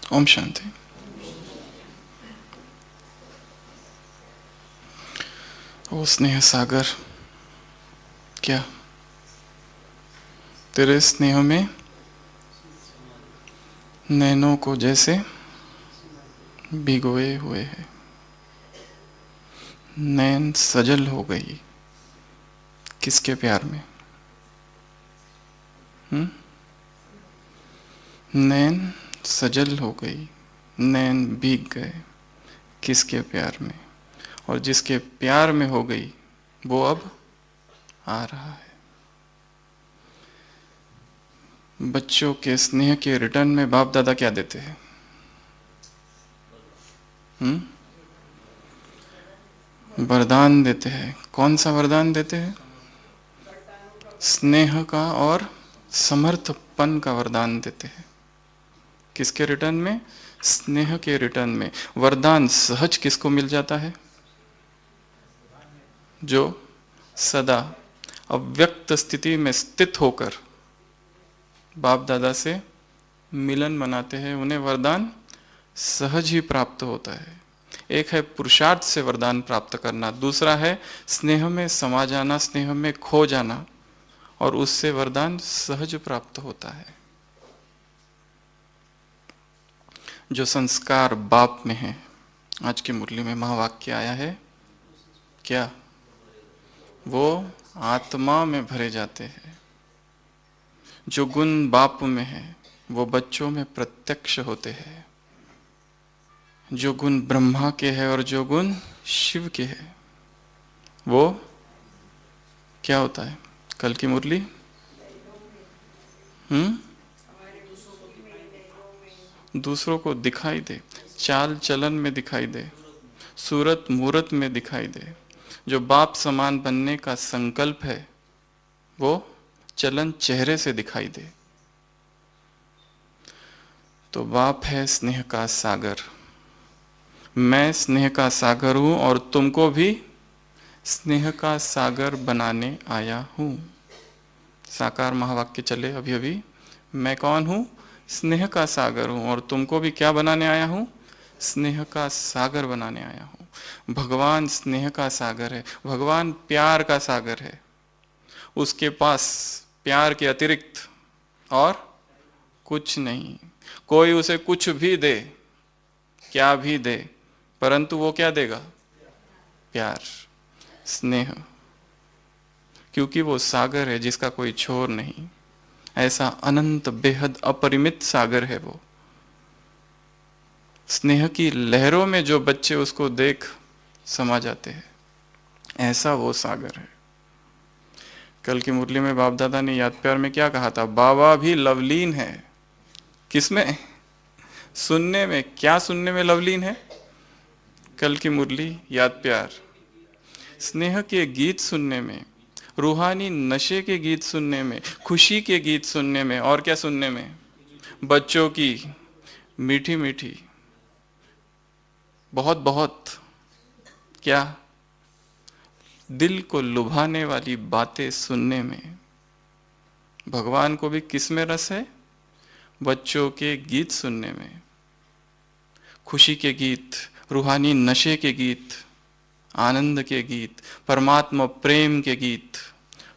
ओम शांति। ओ स्नेह सागर, क्या तेरे स्नेह में नैनों को जैसे भिगोए हुए है। नैन सजल हो गई किसके प्यार में? नैन सजल हो गई, नैन भीग गए किसके प्यार में? और जिसके प्यार में हो गई वो अब आ रहा है। बच्चों के स्नेह के रिटर्न में बाप दादा क्या देते हैं? वरदान देते हैं। कौन सा वरदान देते हैं? स्नेह का और समर्थपन का वरदान देते हैं। किसके रिटर्न में? स्नेह के रिटर्न में। वरदान सहज किसको मिल जाता है? जो सदा अव्यक्त स्थिति में स्थित होकर बाप दादा से मिलन मनाते हैं, उन्हें वरदान सहज ही प्राप्त होता है। एक है पुरुषार्थ से वरदान प्राप्त करना, दूसरा है स्नेह में समा जाना, स्नेह में खो जाना, और उससे वरदान सहज प्राप्त होता है। जो संस्कार बाप में है, आज की मुरली में महावाक्य आया है क्या? वो आत्मा में भरे जाते हैं। जो गुण बाप में है वो बच्चों में प्रत्यक्ष होते हैं। जो गुण ब्रह्मा के है और जो गुण शिव के है वो क्या होता है? कल की मुरली दूसरों को दिखाई दे, चाल चलन में दिखाई दे, सूरत मूरत में दिखाई दे। जो बाप समान बनने का संकल्प है वो चलन चेहरे से दिखाई दे। तो बाप है स्नेह का सागर। मैं स्नेह का सागर हूं और तुमको भी स्नेह का सागर बनाने आया हूं। साकार महावाक्य चले अभी अभी। मैं कौन हूं? स्नेह का सागर हूं और तुमको भी क्या बनाने आया हूं? स्नेह का सागर बनाने आया हूं। भगवान स्नेह का सागर है, भगवान प्यार का सागर है। उसके पास प्यार के अतिरिक्त और कुछ नहीं। कोई उसे कुछ भी दे, क्या भी दे, परंतु वो क्या देगा? प्यार, स्नेह, क्योंकि वो सागर है जिसका कोई छोर नहीं। ऐसा अनंत बेहद अपरिमित सागर है वो। स्नेह की लहरों में जो बच्चे उसको देख समा जाते हैं, ऐसा वो सागर है। कल की मुरली में बाप दादा ने याद प्यार में क्या कहा था? बाबा भी लवलीन है। किसमें? सुनने में। क्या सुनने में लवलीन है? कल की मुरली याद प्यार, स्नेह के गीत सुनने में, रूहानी नशे के गीत सुनने में, खुशी के गीत सुनने में, और क्या सुनने में? बच्चों की मीठी मीठी, बहुत बहुत क्या दिल को लुभाने वाली बातें सुनने में। भगवान को भी किस में रस है? बच्चों के गीत सुनने में। खुशी के गीत, रूहानी नशे के गीत, आनंद के गीत, परमात्मा प्रेम के गीत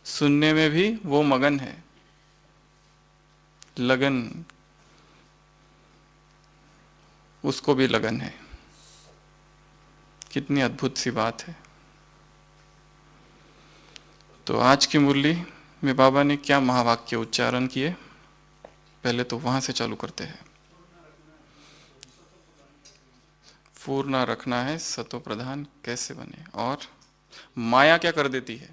सुनने में भी वो मगन है। लगन, उसको भी लगन है। कितनी अद्भुत सी बात है। तो आज की मुरली में बाबा ने क्या महावाक्य उच्चारण किए, पहले तो वहां से चालू करते हैं। पूर्ण रखना है, सतो प्रधान कैसे बने। और माया क्या कर देती है?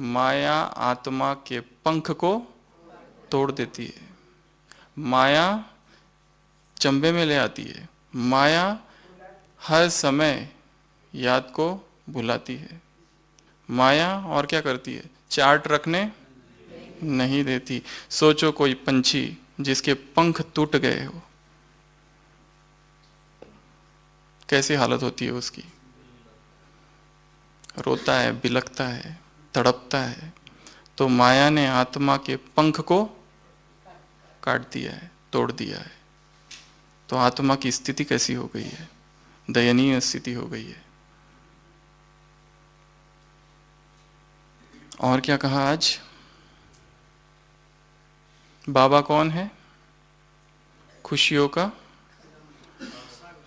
माया आत्मा के पंख को तोड़ देती है। माया चंबे में ले आती है। माया हर समय याद को भुलाती है। माया और क्या करती है? चार्ट रखने नहीं देती। सोचो कोई पंछी जिसके पंख टूट गए हो, कैसी हालत होती है उसकी? रोता है, बिलखता है, तड़पता है। तो माया ने आत्मा के पंख को काट दिया है। तोड़ दिया है। तो आत्मा की स्थिति कैसी हो गई है? दयनीय स्थिति हो गई है। और क्या कहा आज? बाबा कौन है? खुशियों का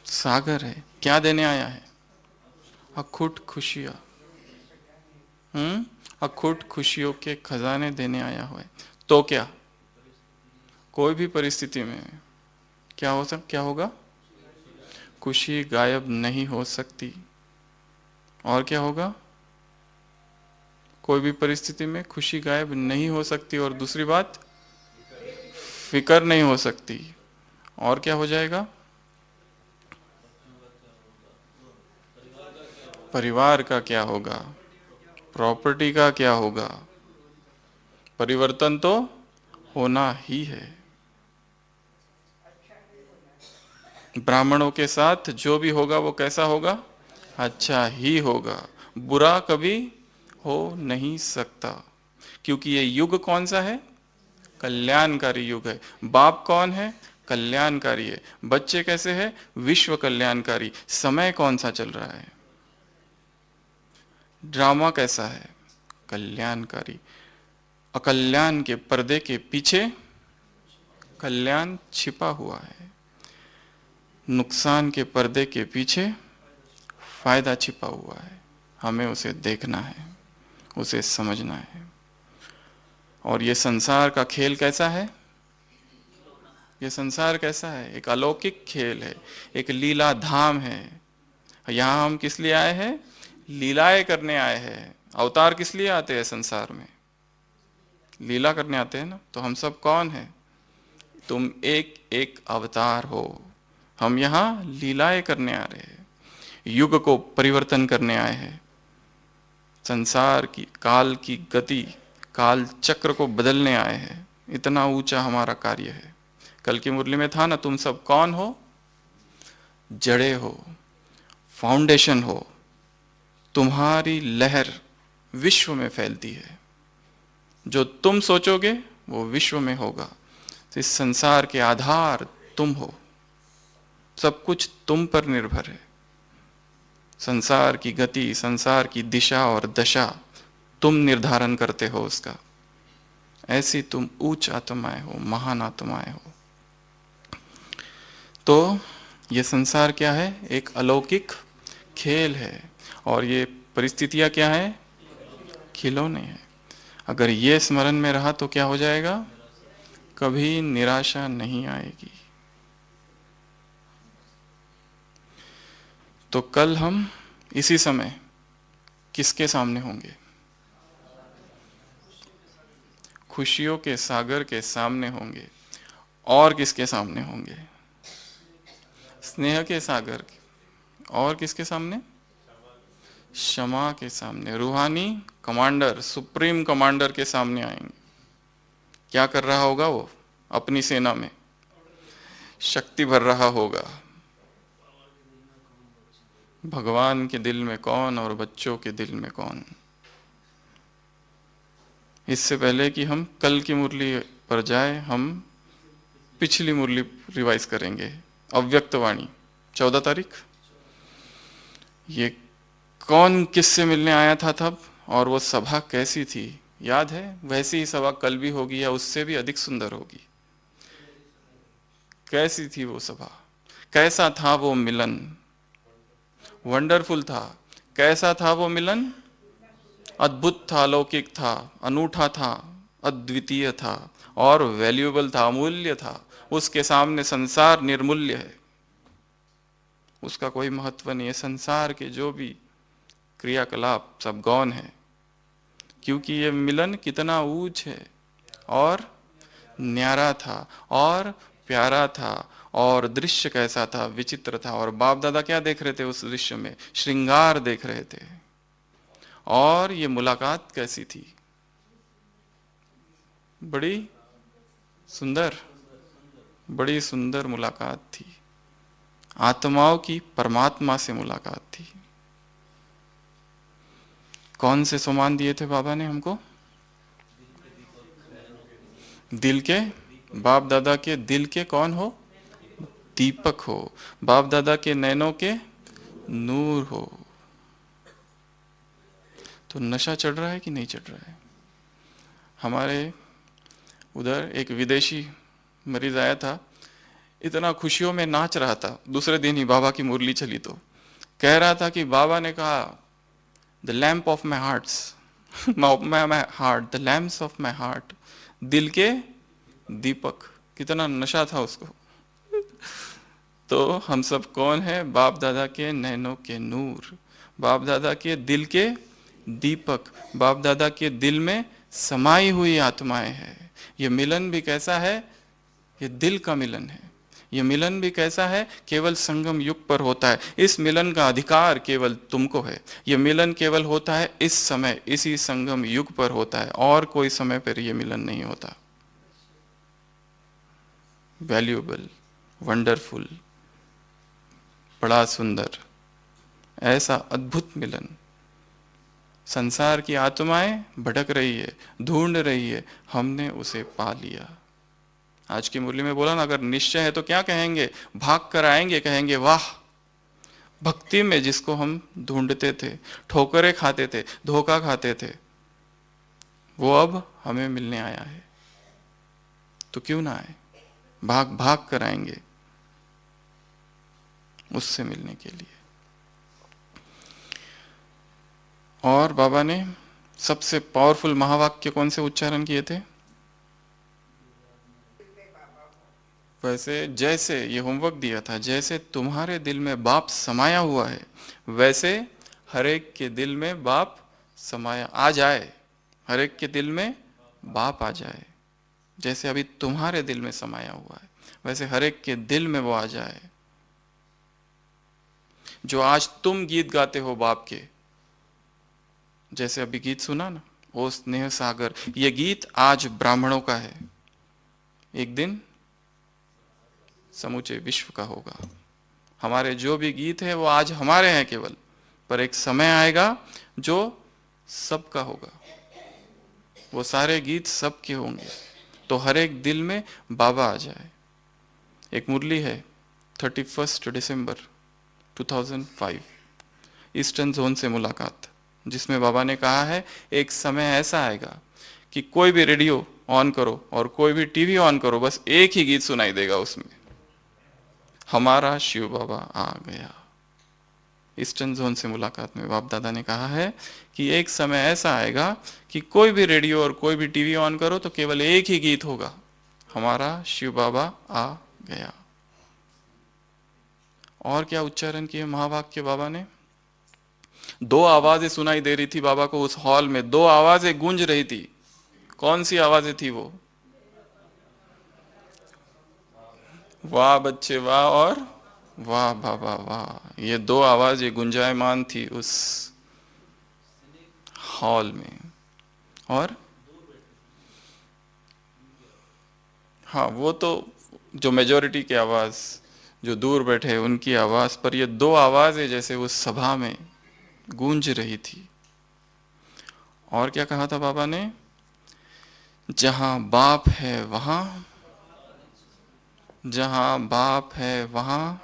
सागर है। क्या देने आया है? अखुट खुशियां। अखुट खुशियों के खजाने देने आया हुआ है। तो क्या कोई भी परिस्थिति में क्या होगा? खुशी गायब नहीं हो सकती। और क्या होगा? कोई भी परिस्थिति में खुशी गायब नहीं हो सकती। और दूसरी बात, फिक्र नहीं हो सकती। और क्या हो जाएगा? परिवार का क्या होगा? प्रॉपर्टी का क्या होगा? परिवर्तन तो होना ही है। ब्राह्मणों के साथ जो भी होगा वो कैसा होगा? अच्छा ही होगा। बुरा कभी हो नहीं सकता, क्योंकि ये युग कौन सा है? कल्याणकारी युग है। बाप कौन है? कल्याणकारी है। बच्चे कैसे हैं? विश्व कल्याणकारी। समय कौन सा चल रहा है? ड्रामा कैसा है? कल्याणकारी। अकल्याण के पर्दे के पीछे कल्याण छिपा हुआ है। नुकसान के पर्दे के पीछे फायदा छिपा हुआ है। हमें उसे देखना है, उसे समझना है। और ये संसार का खेल कैसा है? ये संसार कैसा है? एक अलौकिक खेल है, एक लीला धाम है। यहाँ हम किस लिए आए हैं? लीलाएं करने आए हैं। अवतार किस लिए आते हैं संसार में? लीला करने आते हैं ना। तो हम सब कौन है? तुम एक एक अवतार हो। हम यहाँ लीलाएं करने आ रहे हैं, युग को परिवर्तन करने आए हैं। संसार की काल की गति, काल चक्र को बदलने आए हैं। इतना ऊंचा हमारा कार्य है। कल की मुरली में था ना, तुम सब कौन हो? जड़े हो, फाउंडेशन हो। तुम्हारी लहर विश्व में फैलती है। जो तुम सोचोगे वो विश्व में होगा। तो इस संसार के आधार तुम हो। सब कुछ तुम पर निर्भर है। संसार की गति, संसार की दिशा और दशा तुम निर्धारण करते हो उसका। ऐसी तुम उच्च आत्माएं हो, महान आत्माएं हो। तो ये संसार क्या है? एक अलौकिक खेल है। और ये परिस्थितियां क्या है? खिलौने हैं। अगर ये स्मरण में रहा तो क्या हो जाएगा? कभी निराशा नहीं आएगी। तो कल हम इसी समय किसके सामने होंगे? खुशियों के सागर के सामने होंगे। और किसके सामने होंगे? स्नेह के सागर के। और किसके सामने? क्षमा के सामने। रूहानी कमांडर, सुप्रीम कमांडर के सामने आएंगे। क्या कर रहा होगा वो? अपनी सेना में शक्ति भर रहा होगा। भगवान के दिल में कौन और बच्चों के दिल में कौन? इससे पहले कि हम कल की मुरली पर जाए, हम पिछली मुरली रिवाइज करेंगे। अव्यक्त वाणी 14 तारीख। ये कौन किससे मिलने आया था तब, और वो सभा कैसी थी? याद है? वैसी ही सभा कल भी होगी या उससे भी अधिक सुंदर होगी। कैसी थी वो सभा? कैसा था वो मिलन? वंडरफुल था। कैसा था वो मिलन? अद्भुत था, अलौकिक था, अनूठा था, अद्वितीय था और वैल्यूएबल था, अमूल्य था। उसके सामने संसार निर्मूल्य है। उसका कोई महत्व नहीं है। संसार के जो भी क्रियाकलाप सब गौण है, क्योंकि ये मिलन कितना ऊंच है और न्यारा था और प्यारा था। और दृश्य कैसा था? विचित्र था। और बाप दादा क्या देख रहे थे उस दृश्य में? श्रृंगार देख रहे थे। और ये मुलाकात कैसी थी? बड़ी सुंदर, बड़ी सुंदर मुलाकात थी। आत्माओं की परमात्मा से मुलाकात थी। कौन से सम्मान दिए थे बाबा ने हमको? दिल के बाप दादा के दिल के कौन हो? दीपक हो। बाप दादा के नैनों के नूर हो। तो नशा चढ़ रहा है कि नहीं चढ़ रहा है? हमारे उधर एक विदेशी मरीज आया था, इतना खुशियों में नाच रहा था। दूसरे दिन ही बाबा की मुरली चली तो कह रहा था कि बाबा ने कहा, the lamp of my hearts my heart, the lamps of my heart, दिल के दीपक। कितना नशा था उसको। तो हम सब कौन है? बाप दादा के नैनों के नूर, बाप दादा के दिल के दीपक, बाप दादा के दिल में समाई हुई आत्माएं हैं। ये मिलन भी कैसा है? ये दिल का मिलन है। ये मिलन भी कैसा है? केवल संगम युग पर होता है। इस मिलन का अधिकार केवल तुमको है। ये मिलन केवल होता है इस समय, इसी संगम युग पर होता है, और कोई समय पर ये मिलन नहीं होता। वैल्यूएबल, वंडरफुल, बड़ा सुंदर, ऐसा अद्भुत मिलन। संसार की आत्माएं भटक रही है, ढूंढ रही है, हमने उसे पा लिया। आज की मुरली में बोला ना, अगर निश्चय है तो क्या कहेंगे? भाग कर आएंगे, कहेंगे वाह, भक्ति में जिसको हम ढूंढते थे, ठोकरें खाते थे, धोखा खाते थे, वो अब हमें मिलने आया है। तो क्यों ना आए? भाग भाग कर आएंगे उससे मिलने के लिए। और बाबा ने सबसे पावरफुल महावाक्य कौन से उच्चारण किए थे? वैसे जैसे ये होमवर्क दिया था, जैसे तुम्हारे दिल में बाप समाया हुआ है, वैसे हर एक के दिल में बाप समाया आ जाए। हर एक के दिल में बाप आ जाए। जैसे अभी तुम्हारे दिल में समाया हुआ है, वैसे हर एक के दिल में वो आ जाए। जो आज तुम गीत गाते हो बाप के, जैसे अभी गीत सुना ना, ओ स्नेह सागर, ये गीत आज ब्राह्मणों का है, एक दिन समूचे विश्व का होगा। हमारे जो भी गीत है वो आज हमारे हैं केवल, पर एक समय आएगा जो सबका होगा। वो सारे गीत सबके होंगे। तो हर एक दिल में बाबा आ जाए। एक मुरली है 31 दिसंबर 2005, ईस्टर्न जोन से मुलाकात, जिसमें बाबा ने कहा है एक समय ऐसा आएगा कि कोई भी रेडियो ऑन करो और कोई भी टीवी ऑन करो, बस एक ही गीत सुनाई देगा उसमें, हमारा शिव बाबा आ गया। ईस्टर्न जोन से मुलाकात में बाप दादा ने कहा है कि एक समय ऐसा आएगा कि कोई भी रेडियो और कोई भी टीवी ऑन करो तो केवल एक ही गीत होगा, हमारा शिव बाबा आ गया। और क्या उच्चारण किए महावाक्य बाबा ने? दो आवाजें सुनाई दे रही थी बाबा को उस हॉल में, दो आवाजें गूंज रही थी। कौन सी आवाजें थी वो? वाह बच्चे वाह, और वाह बाबा वाह। ये दो आवाजें गुंजायमान थी उस हॉल में। और हाँ, वो तो जो मेजोरिटी की आवाज, जो दूर बैठे उनकी आवाज, पर ये दो आवाजें जैसे उस सभा में गूंज रही थी। और क्या कहा था बाबा ने? जहां बाप है वहां, जहां बाप है वहां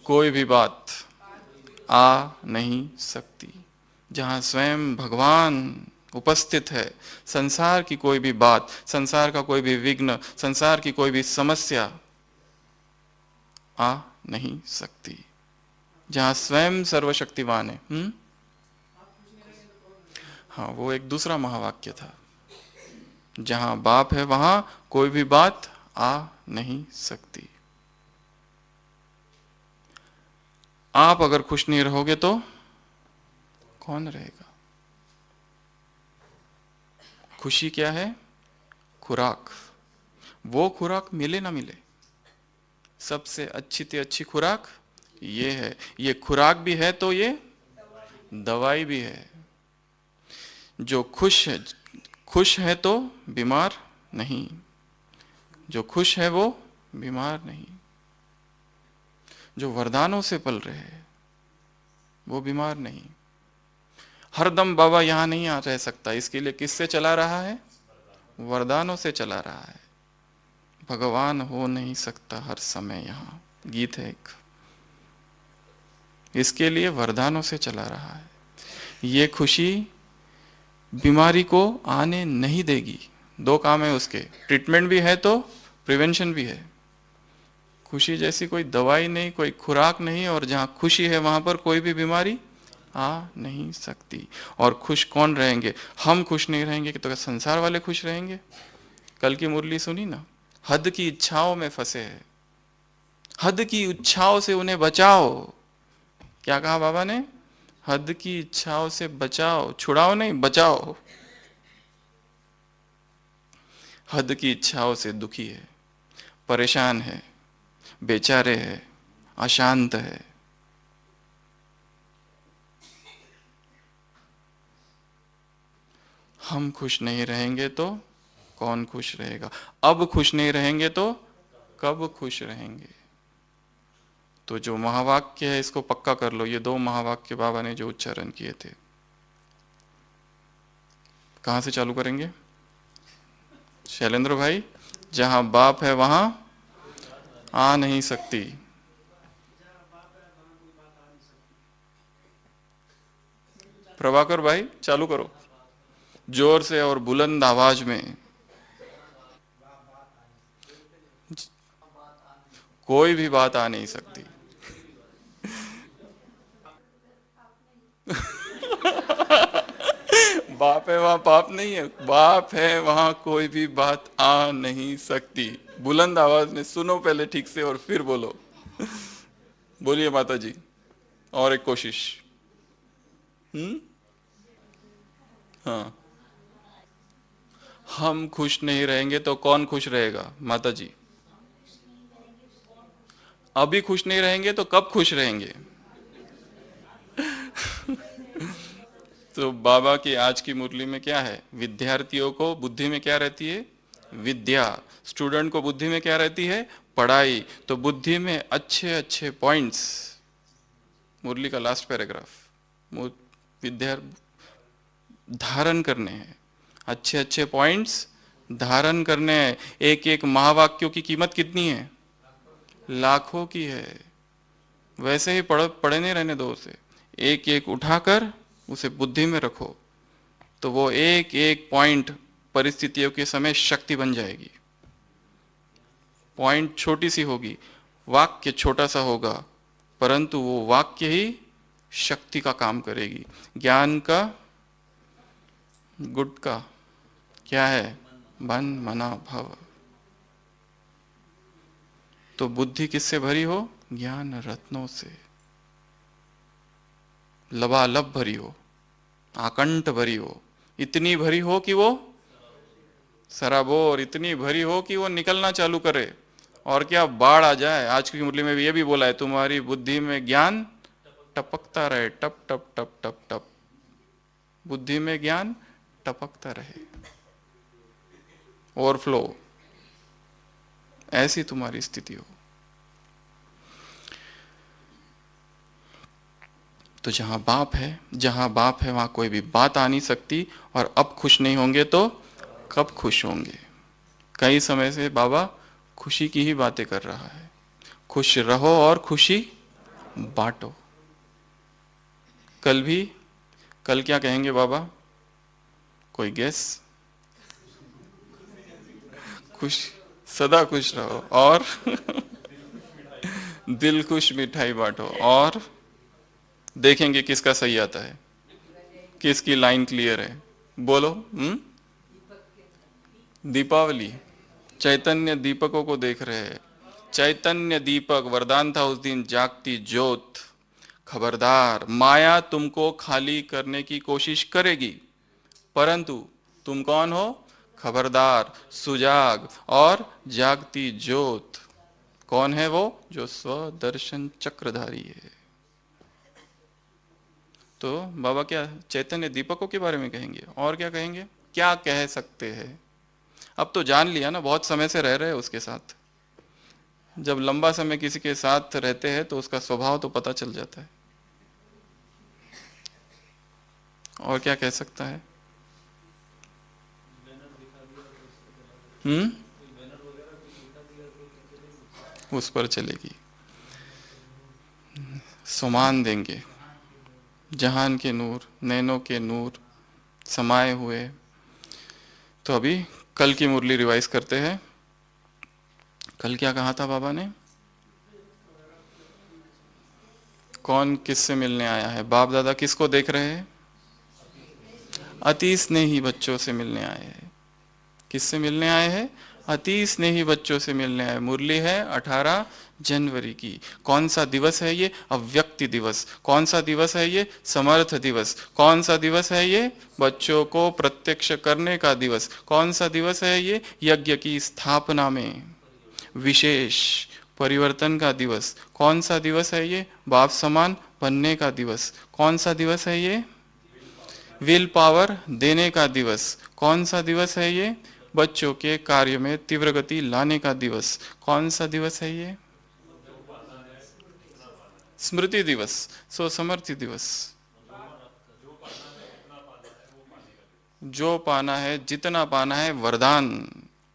कोई भी बात आ नहीं सकती। जहां स्वयं भगवान उपस्थित है, संसार की कोई भी बात, संसार का कोई भी विघ्न, संसार की कोई भी समस्या आ नहीं सकती। जहां स्वयं सर्वशक्तिवान है। हाँ, वो एक दूसरा महावाक्य था। जहां बाप है वहां कोई भी बात आ नहीं सकती। आप अगर खुश नहीं रहोगे तो कौन रहेगा? खुशी क्या है? खुराक। वो खुराक मिले ना मिले, सबसे अच्छी से अच्छी खुराक ये है। ये खुराक भी है तो ये दवाई भी है। जो खुश है तो बीमार नहीं, जो खुश है वो बीमार नहीं। जो वरदानों से पल रहे हैं वो बीमार नहीं। हरदम बाबा यहां नहीं आ रह सकता, इसके लिए किससे चला रहा है? वरदानों से चला रहा है। भगवान हो नहीं सकता हर समय यहाँ, गीत है एक। इसके लिए वरदानों से चला रहा है। ये खुशी बीमारी को आने नहीं देगी। दो काम है उसके, ट्रीटमेंट भी है तो प्रिवेंशन भी है। खुशी जैसी कोई दवाई नहीं, कोई खुराक नहीं, और जहाँ खुशी है वहां पर कोई भी बीमारी आ नहीं सकती। और खुश कौन रहेंगे? हम खुश नहीं रहेंगे कि तो क्या संसार वाले खुश रहेंगे? कल की मुरली सुनी ना, हद की इच्छाओं में फंसे हैं, हद की इच्छाओं से उन्हें बचाओ। क्या कहा बाबा ने? हद की इच्छाओं से बचाओ, छुड़ाओ नहीं, बचाओ। हद की इच्छाओं से दुखी है, परेशान है, बेचारे है, अशांत है। हम खुश नहीं रहेंगे तो कौन खुश रहेगा? अब खुश नहीं रहेंगे तो कब खुश रहेंगे? तो जो महावाक्य है इसको पक्का कर लो। ये दो महावाक्य बाबा ने जो उच्चारण किए थे, कहां से चालू करेंगे शैलेंद्र भाई? जहां बाप है वहां आ नहीं सकती। प्रभाकर भाई चालू करो, जोर से और बुलंद आवाज में। कोई भी बात आ नहीं सकती। बाप है वहां पाप नहीं है, बाप है वहां कोई भी बात आ नहीं सकती। बुलंद आवाज में सुनो पहले ठीक से और फिर बोलो। बोलिए माता जी, और एक कोशिश। हाँ। हम खुश नहीं रहेंगे तो कौन खुश रहेगा माता जी? अभी खुश नहीं रहेंगे तो कब खुश रहेंगे? तो बाबा की आज की मुरली में क्या है? विद्यार्थियों को बुद्धि में क्या रहती है? विद्या। स्टूडेंट को बुद्धि में क्या रहती है? पढ़ाई। तो बुद्धि में अच्छे अच्छे पॉइंट्स, मुरली का लास्ट पैराग्राफ, विद्या धारण करने हैं, अच्छे अच्छे पॉइंट्स धारण करने हैं। एक एक महावाक्यों की कीमत कितनी है? लाखों की है। वैसे ही पढ़े नहीं रहने दो उसे, एक एक उठाकर उसे बुद्धि में रखो, तो वो एक एक पॉइंट परिस्थितियों के समय शक्ति बन जाएगी। पॉइंट छोटी सी होगी, वाक्य छोटा सा होगा, परंतु वो वाक्य ही शक्ति का काम करेगी। ज्ञान का गुटका क्या है? मन मना भव। तो बुद्धि किससे भरी हो? ज्ञान रत्नों से लबालब भरी हो, आकंठ भरी हो, इतनी भरी हो कि वो सराबोर, इतनी भरी हो कि वो निकलना चालू करे, और क्या बाढ़ आ जाए। आज की मुरली में भी ये भी बोला है, तुम्हारी बुद्धि में ज्ञान टपकता रहे, टप टप टप टप टप। बुद्धि में ज्ञान टपकता रहे, ओवरफ्लो, ऐसी तुम्हारी स्थिति हो। तो जहां बाप है, जहां बाप है वहां कोई भी बात आ नहीं सकती। और अब खुश नहीं होंगे तो कब खुश होंगे? कई समय से बाबा खुशी की ही बातें कर रहा है। खुश रहो और खुशी बांटो। कल भी, कल क्या कहेंगे बाबा? कोई गेस? खुश, सदा खुश रहो और दिल खुश मिठाई बांटो, और देखेंगे किसका सही आता है, किसकी लाइन क्लियर है। बोलो। दीपावली, चैतन्य दीपकों को देख रहे हैं। चैतन्य दीपक, वरदान था उस दिन, जागती ज्योत। खबरदार, माया तुमको खाली करने की कोशिश करेगी, परंतु तुम कौन हो? खबरदार, सुजाग और जागती ज्योत। कौन है वो? जो स्वदर्शन चक्रधारी है। तो बाबा क्या चैतन्य दीपकों के बारे में कहेंगे? और क्या कहेंगे? क्या कह सकते हैं? अब तो जान लिया ना, बहुत समय से रह रहे हैं उसके साथ। जब लंबा समय किसी के साथ रहते हैं तो उसका स्वभाव तो पता चल जाता है। और क्या कह सकता है? उस पर चलेगी। सुमान देंगे, जहान के नूर, नैनों के नूर समाये हुए। तो अभी कल की मुरली रिवाइज करते हैं। कल क्या कहा था बाबा ने? कौन किससे मिलने आया है? बाप दादा किसको देख रहे हैं? अति स्नेही बच्चों से मिलने आए हैं। किससे मिलने आए हैं? अति स्नेही बच्चों से मिलने आए। मुरली है 18 जनवरी की। कौन सा दिवस है ये? अव्यक्ति दिवस। कौन सा दिवस है ये? समर्थ दिवस। कौन सा दिवस है ये? बच्चों को प्रत्यक्ष करने का दिवस। कौन सा दिवस है ये? यज्ञ की स्थापना में विशेष परिवर्तन का दिवस। कौन सा दिवस है ये? बाप समान बनने का दिवस। कौन सा दिवस है ये? विल पावर देने का दिवस। कौन सा दिवस है ये? बच्चों के कार्य में तीव्र गति लाने का दिवस। कौन सा दिवस है ये? स्मृति दिवस, सो समर्थि दिवस। जो पाना है, जितना पाना है, वरदान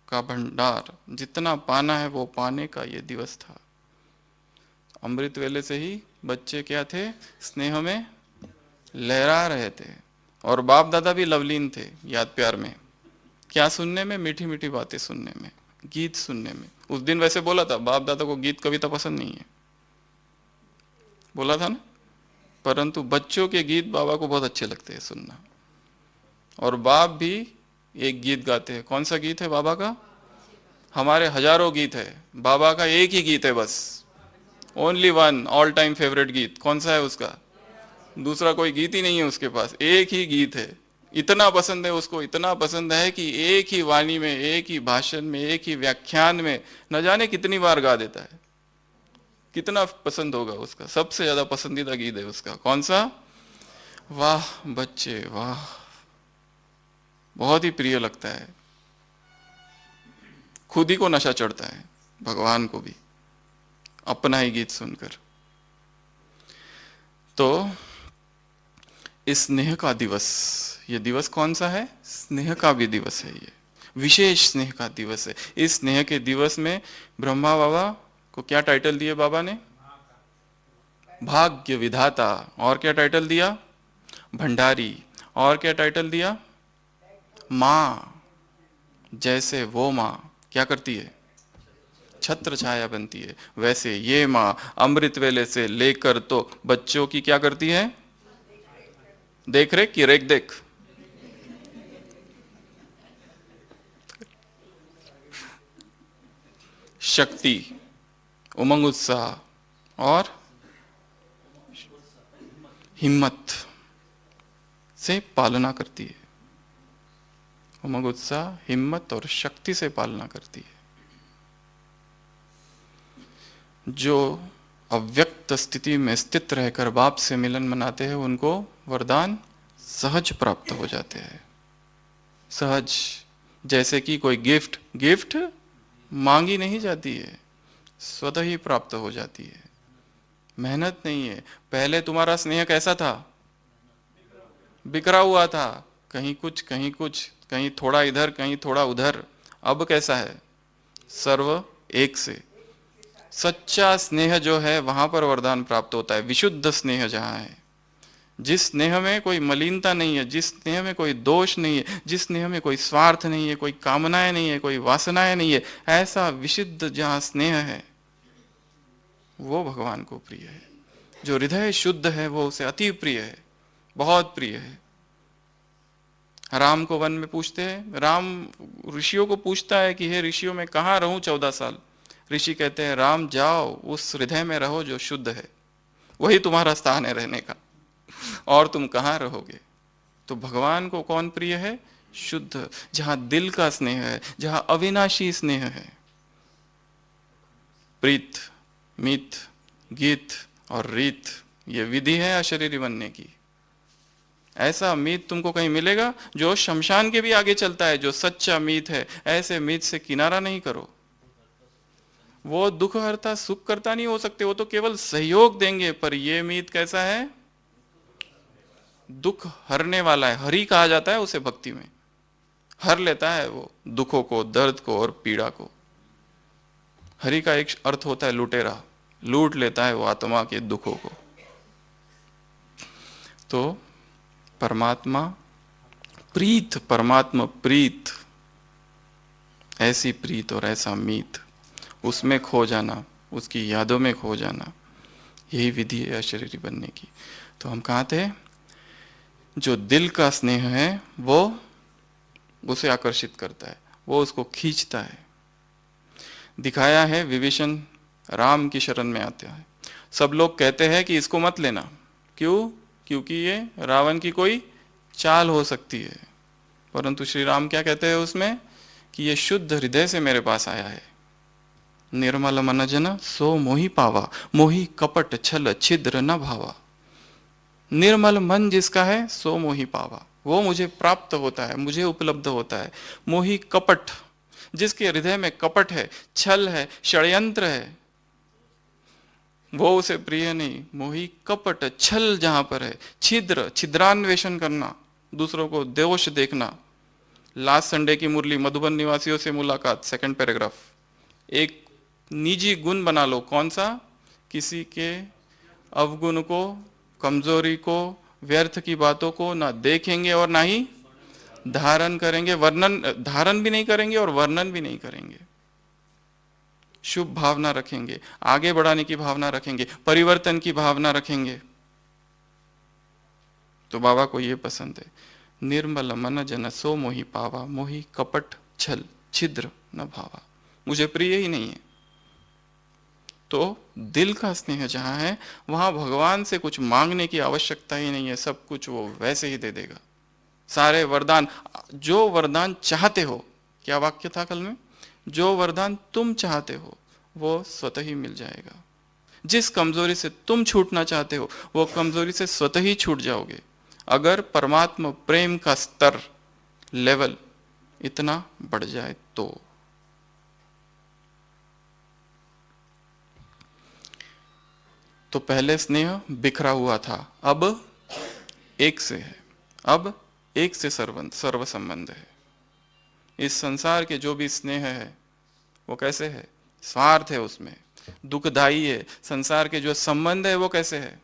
का भंडार जितना पाना है वो पाने का ये दिवस था। अमृत वेले से ही बच्चे क्या थे? स्नेह में लहरा रहे थे। और बाप दादा भी लवलीन थे याद प्यार में। क्या सुनने में? मीठी मीठी बातें सुनने में, गीत सुनने में। उस दिन वैसे बोला था बाप दादा को गीत कविता पसंद नहीं है, बोला था ना, परंतु बच्चों के गीत बाबा को बहुत अच्छे लगते हैं सुनना। और बाप भी एक गीत गाते हैं। कौन सा गीत है बाबा का? हमारे हजारों गीत है, बाबा का एक ही गीत है बस, only one all time favourite गीत। कौन सा है उसका? दूसरा कोई गीत ही नहीं है उसके पास, एक ही गीत है। इतना पसंद है उसको, इतना पसंद है कि एक ही वाणी में, एक ही भाषण में, एक ही व्याख्यान में न जाने कितनी बार गा देता है। कितना पसंद होगा उसका? सबसे ज्यादा पसंदीदा गीत है उसका। कौन सा? वाह बच्चे वाह, बहुत ही प्रिय लगता है। खुद ही को नशा चढ़ता है, भगवान को भी, अपना ही गीत सुनकर। तो इस स्नेह का दिवस, ये दिवस कौन सा है? स्नेह का भी दिवस है, ये विशेष स्नेह का दिवस है। इस स्नेह के दिवस में ब्रह्मा बाबा को क्या टाइटल दिए बाबा ने? भाग्य विधाता। और क्या टाइटल दिया? भंडारी। और क्या टाइटल दिया? माँ। जैसे वो माँ क्या करती है? छत्र छाया बनती है, वैसे ये माँ अमृत वेले से लेकर तो बच्चों की क्या करती है? देख रेख की रेख देख। शक्ति, उमंग, उत्साह और हिम्मत से पालना करती है। उमंग, उत्साह, हिम्मत और शक्ति से पालना करती है। जो अव्यक्त स्थिति में स्थित रहकर बाप से मिलन मनाते हैं उनको वरदान सहज प्राप्त हो जाते हैं। सहज, जैसे कि कोई गिफ्ट, गिफ्ट मांगी नहीं जाती है, स्वतः ही प्राप्त हो जाती है। मेहनत नहीं है। पहले तुम्हारा स्नेह कैसा था? बिखरा हुआ था, कहीं कुछ कहीं कुछ, कहीं थोड़ा इधर कहीं थोड़ा उधर। अब कैसा है? सर्व एक से। सच्चा स्नेह जो है वहां पर वरदान प्राप्त होता है। विशुद्ध स्नेह जहां है, जिस स्नेह में कोई मलिनता नहीं है, जिस स्नेह में कोई दोष नहीं है, जिस स्नेह में कोई स्वार्थ नहीं है, कोई कामनाएं नहीं है, कोई वासनाएं नहीं है, ऐसा विशुद्ध जहां स्नेह है वो भगवान को प्रिय है। जो हृदय शुद्ध है वो उसे अति प्रिय है, बहुत प्रिय है। राम को वन में पूछते हैं, राम ऋषियों को पूछता है कि हे ऋषियों मैं कहाँ रहूं 14 साल। ऋषि कहते हैं राम जाओ उस हृदय में रहो जो शुद्ध है, वही तुम्हारा स्थान है रहने का, और तुम कहाँ रहोगे। तो भगवान को कौन प्रिय है? शुद्ध, जहां दिल का स्नेह है, जहां अविनाशी स्नेह है। प्रीत, मीत, गीत और रीत, ये विधि है अशरीरी बनने की। ऐसा मीत तुमको कहीं मिलेगा जो शमशान के भी आगे चलता है, जो सच्चा मीत है। ऐसे मीत से किनारा नहीं करो। वो दुख हरता सुख करता नहीं हो सकते, वो तो केवल सहयोग देंगे। पर ये मीत कैसा है? दुख हरने वाला है। हरि कहा जाता है उसे भक्ति में, हर लेता है वो दुखों को, दर्द को और पीड़ा को। हरि का एक अर्थ होता है लुटेरा, लूट लेता है वो आत्मा के दुखों को। तो परमात्मा प्रीत, परमात्मा प्रीत, ऐसी प्रीत और ऐसा मीत, उसमें खो जाना, उसकी यादों में खो जाना, यही विधि है अशरीरी बनने की। तो हम कहाँ थे? जो दिल का स्नेह है वो उसे आकर्षित करता है, वो उसको खींचता है। दिखाया है विभीषण राम की शरण में आता है। सब लोग कहते हैं कि इसको मत लेना, क्यों? क्योंकि ये रावण की कोई चाल हो सकती है। परंतु श्री राम क्या कहते हैं उसमें? कि ये शुद्ध हृदय से मेरे पास आया है। निर्मल मन जन सो मोहि पावा, मोहि कपट छल छिद्र न भावा। निर्मल मन जिसका है सो मोहि पावा, वो मुझे प्राप्त होता है, मुझे उपलब्ध होता है। मोहि कपट, जिसके हृदय में कपट है, छल है, षड्यंत्र है, वो उसे प्रिय नहीं। मोहि कपट छल जहां पर है, छिद्र, छिद्रान्वेषण करना, दूसरों को दोष देखना। लास्ट संडे की मुरली मधुबन निवासियों से मुलाकात, सेकंड पैराग्राफ। एक निजी गुण बना लो, कौन सा? किसी के अवगुण को, कमजोरी को, व्यर्थ की बातों को ना देखेंगे और ना ही धारण करेंगे। वर्णन, धारण भी नहीं करेंगे और वर्णन भी नहीं करेंगे। शुभ भावना रखेंगे, आगे बढ़ाने की भावना रखेंगे, परिवर्तन की भावना रखेंगे। तो बाबा को ये पसंद है। निर्मल मन जन सो मोहि पावा, मोहि कपट छल छिद्र न भावा, मुझे प्रिय ही नहीं है। तो दिल का स्नेह जहां है वहां भगवान से कुछ मांगने की आवश्यकता ही नहीं है, सब कुछ वो वैसे ही दे देगा। सारे वरदान, जो वरदान चाहते हो, क्या वाक्य था कल में? जो वरदान तुम चाहते हो वो स्वतः ही मिल जाएगा। जिस कमजोरी से तुम छूटना चाहते हो वो कमजोरी से स्वतः ही छूट जाओगे, अगर परमात्मा प्रेम का स्तर, लेवल इतना बढ़ जाए तो पहले स्नेह बिखरा हुआ था, अब एक से है, अब एक से सर्व संबंध है। इस संसार के जो भी स्नेह है वो कैसे है? स्वार्थ है, उसमें दुखदाई है। संसार के जो संबंध है वो कैसे है?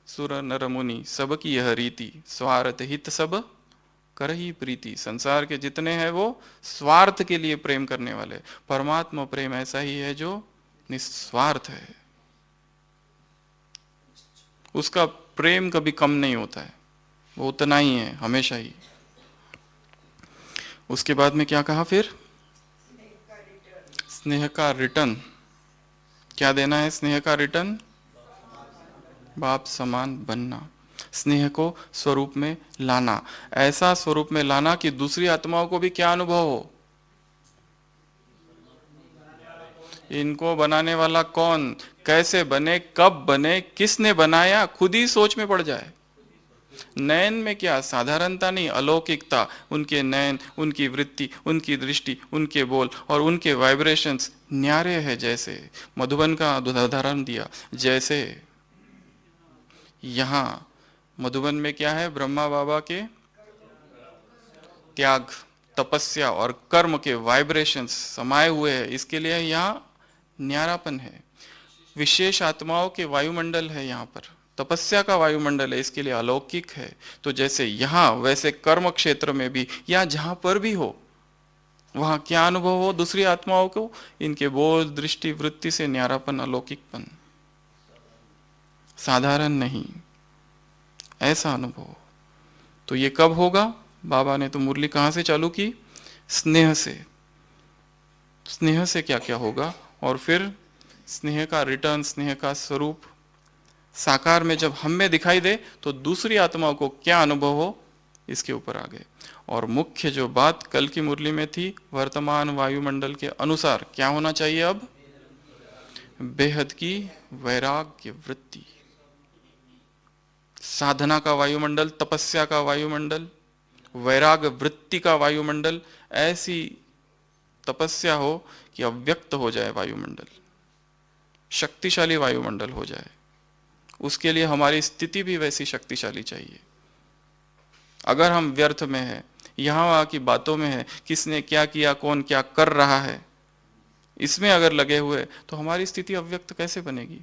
सुर नर मुनि सब की यह रीति, स्वार्थ हित सब करही प्रीति। संसार के जितने हैं वो स्वार्थ के लिए प्रेम करने वाले। परमात्मा प्रेम ऐसा ही है जो निस्वार्थ है, उसका प्रेम कभी कम नहीं होता है, वो उतना ही है हमेशा ही। उसके बाद में क्या कहा फिर? स्नेह का रिटर्न। क्या देना है स्नेह का रिटर्न? बाप समान बनना, स्नेह को स्वरूप में लाना, ऐसा स्वरूप में लाना कि दूसरी आत्माओं को भी क्या अनुभव हो? इनको बनाने वाला कौन, कैसे बने, कब बने, किसने बनाया, खुद ही सोच में पड़ जाए। नयन में क्या साधारणता नहीं, अलौकिकता। उनके नयन, उनकी वृत्ति, उनकी दृष्टि, उनके बोल और उनके वाइब्रेशंस न्यारे हैं। जैसे मधुबन का उदाहरण दिया, जैसे यहां मधुबन में क्या है? ब्रह्मा बाबा के त्याग, तपस्या और कर्म के वाइब्रेशंस समाये हुए हैं, इसके लिए यहाँ न्यारापन है। विशेष आत्माओं के वायुमंडल है यहाँ पर, तपस्या का वायुमंडल है, इसके लिए अलौकिक है। तो जैसे यहाँ वैसे कर्म क्षेत्र में भी, या जहां पर भी हो वहां क्या अनुभव हो दूसरी आत्माओं को? इनके बोल, दृष्टि, वृत्ति से न्यारापन, अलौकिकपन, साधारण नहीं, ऐसा अनुभव। तो ये कब होगा? बाबा ने तो मुरली कहां से चालू की? स्नेह से। स्नेह से क्या क्या होगा? और फिर स्नेह का रिटर्न, स्नेह का स्वरूप साकार में जब हम में दिखाई दे तो दूसरी आत्माओं को क्या अनुभव हो, इसके ऊपर आ गए। और मुख्य जो बात कल की मुरली में थी, वर्तमान वायुमंडल के अनुसार क्या होना चाहिए? अब बेहद की वैराग्य वृत्ति, साधना का वायुमंडल, तपस्या का वायुमंडल, वैराग वृत्ति का वायुमंडल। ऐसी तपस्या हो कि अव्यक्त हो जाए वायुमंडल, शक्तिशाली वायुमंडल हो जाए। उसके लिए हमारी स्थिति भी वैसी शक्तिशाली चाहिए। अगर हम व्यर्थ में है, यहाँ वहाँ की बातों में है, किसने क्या किया, कौन क्या कर रहा है, इसमें अगर लगे हुए तो हमारी स्थिति अव्यक्त कैसे बनेगी?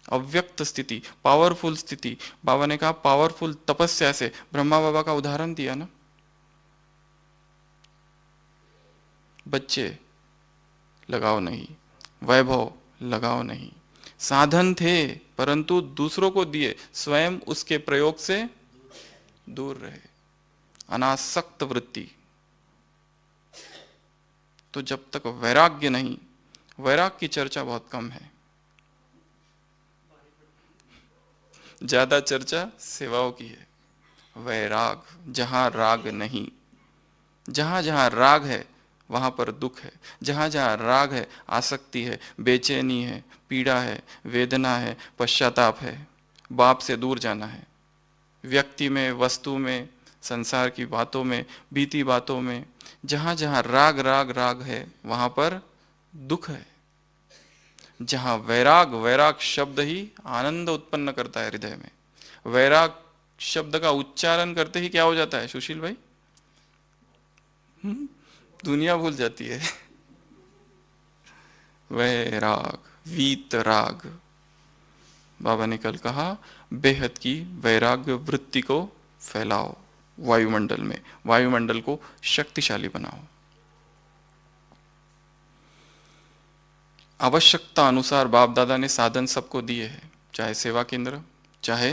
अव्यक्त स्थिति, पावरफुल स्थिति। बाबा ने कहा पावरफुल तपस्या से, ब्रह्मा बाबा का उदाहरण दिया ना। बच्चे लगाओ नहीं, वैभव लगाओ नहीं, साधन थे परंतु दूसरों को दिए, स्वयं उसके प्रयोग से दूर रहे, अनासक्त वृत्ति। तो जब तक वैराग्य नहीं, वैराग की चर्चा बहुत कम है, ज्यादा चर्चा सेवाओं की है। वैराग, जहां राग नहीं, जहां जहां राग है वहां पर दुख है, जहां जहां राग है आसक्ति है, बेचैनी है, पीड़ा है, वेदना है, पश्चाताप है, बाप से दूर जाना है, व्यक्ति में, वस्तु में, संसार की बातों में, बीती बातों में, जहां जहां राग राग राग है वहां पर दुख है। जहां वैराग, वैराग शब्द ही आनंद उत्पन्न करता है हृदय में। वैराग शब्द का उच्चारण करते ही क्या हो जाता है सुशील भाई? दुनिया भूल जाती है। वैराग, वीतराग। बाबा ने कल कहा बेहद की वैराग्य वृत्ति को फैलाओ वायुमंडल में, वायुमंडल को शक्तिशाली बनाओ। आवश्यकता अनुसार बाप दादा ने साधन सबको दिए हैं, चाहे सेवा केंद्र, चाहे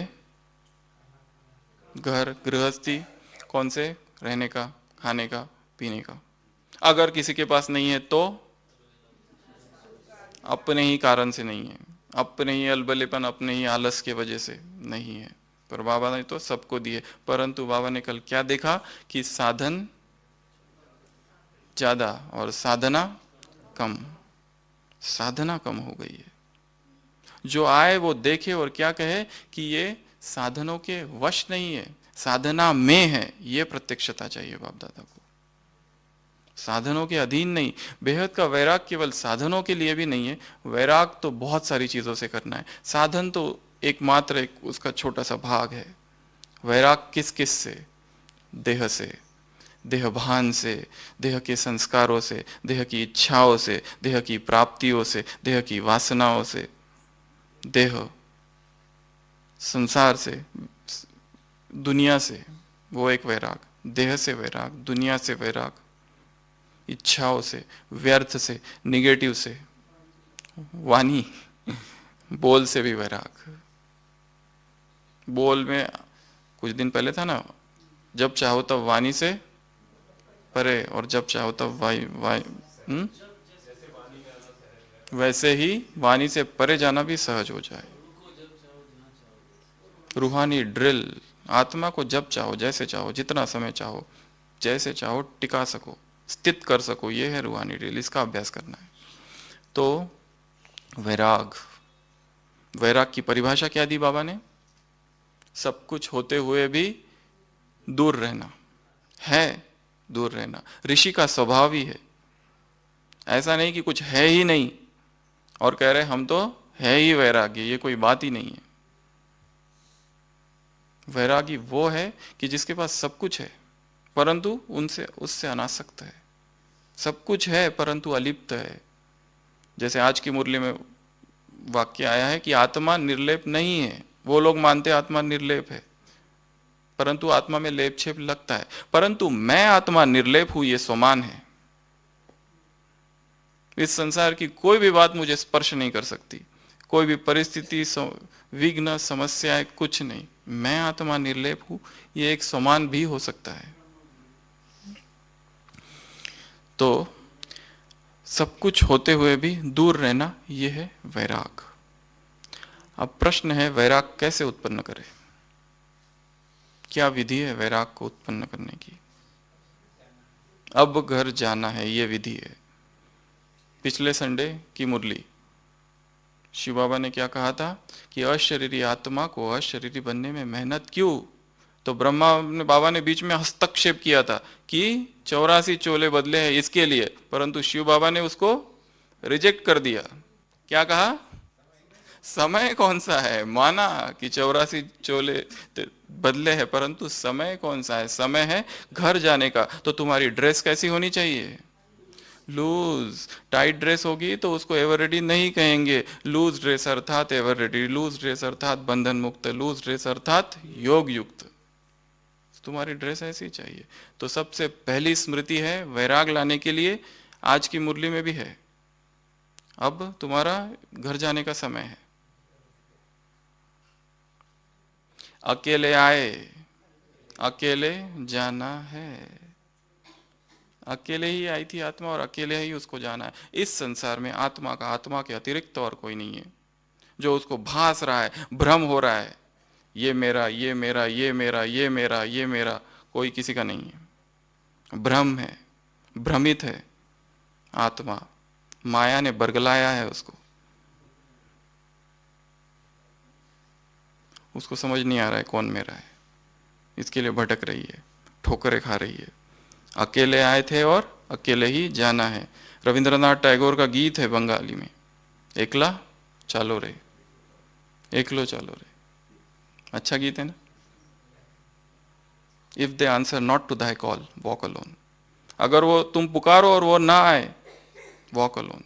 घर गृहस्थी, कौन से, रहने का, खाने का, पीने का। अगर किसी के पास नहीं है तो अपने ही कारण से नहीं है, अपने ही अलबलेपन, अपने ही आलस के वजह से नहीं है, पर बाबा ने तो सबको दिए। परंतु बाबा ने कल क्या देखा कि साधन ज्यादा और साधना कम, साधना कम हो गई है। जो आए वो देखे और क्या कहे कि ये साधनों के वश नहीं है, साधना में है, ये प्रत्यक्षता चाहिए बाप दादा को। साधनों के अधीन नहीं। बेहद का वैराग केवल साधनों के लिए भी नहीं है, वैराग तो बहुत सारी चीजों से करना है, साधन तो एकमात्र एक उसका छोटा सा भाग है। वैराग किस किस से? देह से, देह भान से, देह के संस्कारों से, देह की इच्छाओं से, देह की प्राप्तियों से, देह की वासनाओं से, देह संसार से, दुनिया से, वो एक वैराग। देह से वैराग, दुनिया से वैराग, इच्छाओं से, व्यर्थ से, निगेटिव से, वाणी, बोल से भी वैराग। बोल में कुछ दिन पहले था ना, जब चाहो तब वाणी से परे और जब चाहो तब वाई वाई वैसे ही वाणी से परे जाना भी सहज हो जाए। रूहानी ड्रिल, आत्मा को जब चाहो, जैसे चाहो, जितना समय चाहो, जैसे चाहो टिका सको, स्थित कर सको, ये है रूहानी ड्रिल, इसका अभ्यास करना है। तो वैराग, वैराग की परिभाषा क्या दी बाबा ने? सब कुछ होते हुए भी दूर रहना है, दूर रहना ऋषि का स्वभाव ही है। ऐसा नहीं कि कुछ है ही नहीं और कह रहे हम तो है ही वैरागी, ये कोई बात ही नहीं है। वैरागी वो है कि जिसके पास सब कुछ है परंतु उनसे उससे अनासक्त है, सब कुछ है परंतु अलिप्त है। जैसे आज की मुरली में वाक्य आया है कि आत्मा निर्लेप नहीं है। वो लोग मानते आत्मा निर्लेप है परंतु आत्मा में लेप छेप लगता है, परंतु मैं आत्मा निर्लेप हूं ये स्वमान है। इस संसार की कोई भी बात मुझे स्पर्श नहीं कर सकती, कोई भी परिस्थिति, विघ्न, समस्याएं, कुछ नहीं। मैं आत्मा निर्लेप हूं, ये एक समान भी हो सकता है। तो सब कुछ होते हुए भी दूर रहना, यह है वैराग। अब प्रश्न है वैराग कैसे उत्पन्न करें? क्या विधि है वैराग को उत्पन्न करने की? अब घर जाना है, यह विधि है। पिछले संडे की मुरली शिव बाबा ने क्या कहा था कि अशरीरी आत्मा को अशरीरी बनने में मेहनत क्यों? तो ब्रह्मा ने, बाबा ने बीच में हस्तक्षेप किया था कि 84 चोले बदले हैं इसके लिए, परंतु शिव बाबा ने उसको रिजेक्ट कर दिया। क्या कहा? समय कौन सा है? माना कि 84 चोले बदले हैं परंतु समय कौन सा है? समय है घर जाने का। तो तुम्हारी ड्रेस कैसी होनी चाहिए? लूज। टाइट ड्रेस होगी तो उसको एवर रेडी नहीं कहेंगे, लूज ड्रेस अर्थात एवर रेडी, लूज ड्रेस अर्थात बंधन मुक्त, लूज ड्रेस अर्थात योग युक्त। तुम्हारी ड्रेस ऐसी चाहिए। तो सबसे पहली स्मृति है वैराग लाने के लिए, आज की मुरली में भी है। अब तुम्हारा घर जाने का समय है। अकेले आए, अकेले जाना है। अकेले ही आई थी आत्मा और अकेले ही उसको जाना है। इस संसार में आत्मा का, आत्मा के अतिरिक्त और कोई नहीं है जो उसको भास रहा है, भ्रम हो रहा है, ये मेरा, ये मेरा, ये मेरा, ये मेरा, ये मेरा, कोई किसी का नहीं है। भ्रम है, भ्रमित है आत्मा, माया ने बरगलाया है उसको। उसको समझ नहीं आ रहा है कौन मेरा है, इसके लिए भटक रही है, ठोकरें खा रही है। अकेले आए थे और अकेले ही जाना है। रविंद्रनाथ टैगोर का गीत है बंगाली में, एकला चालो रे, एकलो चालो रे। अच्छा गीत है ना। If they answer not to thy call walk alone. अगर वो तुम पुकारो और वो ना आए, वॉक अलोन।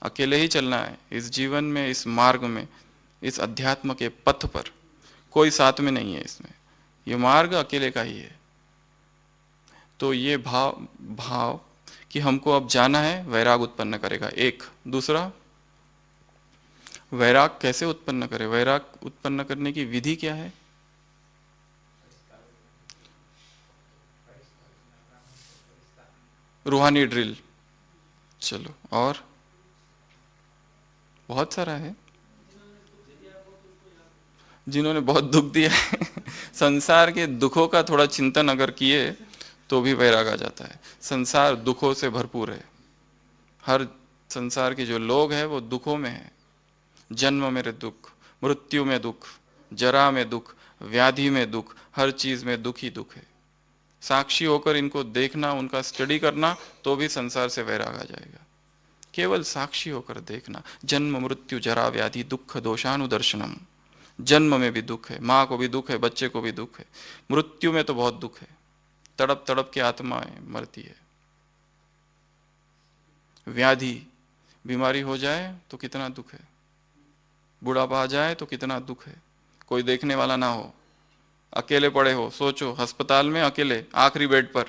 अकेले ही चलना है इस जीवन में, इस मार्ग में, इस अध्यात्म के पथ पर। कोई साथ में नहीं है इसमें, ये मार्ग अकेले का ही है। तो ये भाव भाव कि हमको अब जाना है, वैराग उत्पन्न करेगा। एक दूसरा, वैराग कैसे उत्पन्न करे, वैराग उत्पन्न करने की विधि क्या है? रूहानी ड्रिल। चलो, और बहुत सारा है। जिन्होंने बहुत दुख दिया है संसार के दुखों का थोड़ा चिंतन अगर किए तो भी वैराग आ जाता है। संसार दुखों से भरपूर है। हर संसार के जो लोग हैं वो दुखों में है। जन्म में दुख, मृत्यु में दुख, जरा में दुख, व्याधि में दुख, हर चीज में दुख ही दुख है। साक्षी होकर इनको देखना, उनका स्टडी करना, तो भी संसार से वैराग आ जाएगा। केवल साक्षी होकर देखना। जन्म मृत्यु जरा व्याधि दुख दोषानुदर्शनम। जन्म में भी दुख है, माँ को भी दुख है, बच्चे को भी दुख है। मृत्यु में तो बहुत दुख है, तड़प तड़प के आत्माएं मरती है। व्याधि, बीमारी हो जाए तो कितना दुख है। बुढ़ापा आ जाए तो कितना दुख है। कोई देखने वाला ना हो, अकेले पड़े हो। सोचो, अस्पताल में अकेले, आखिरी बेड पर,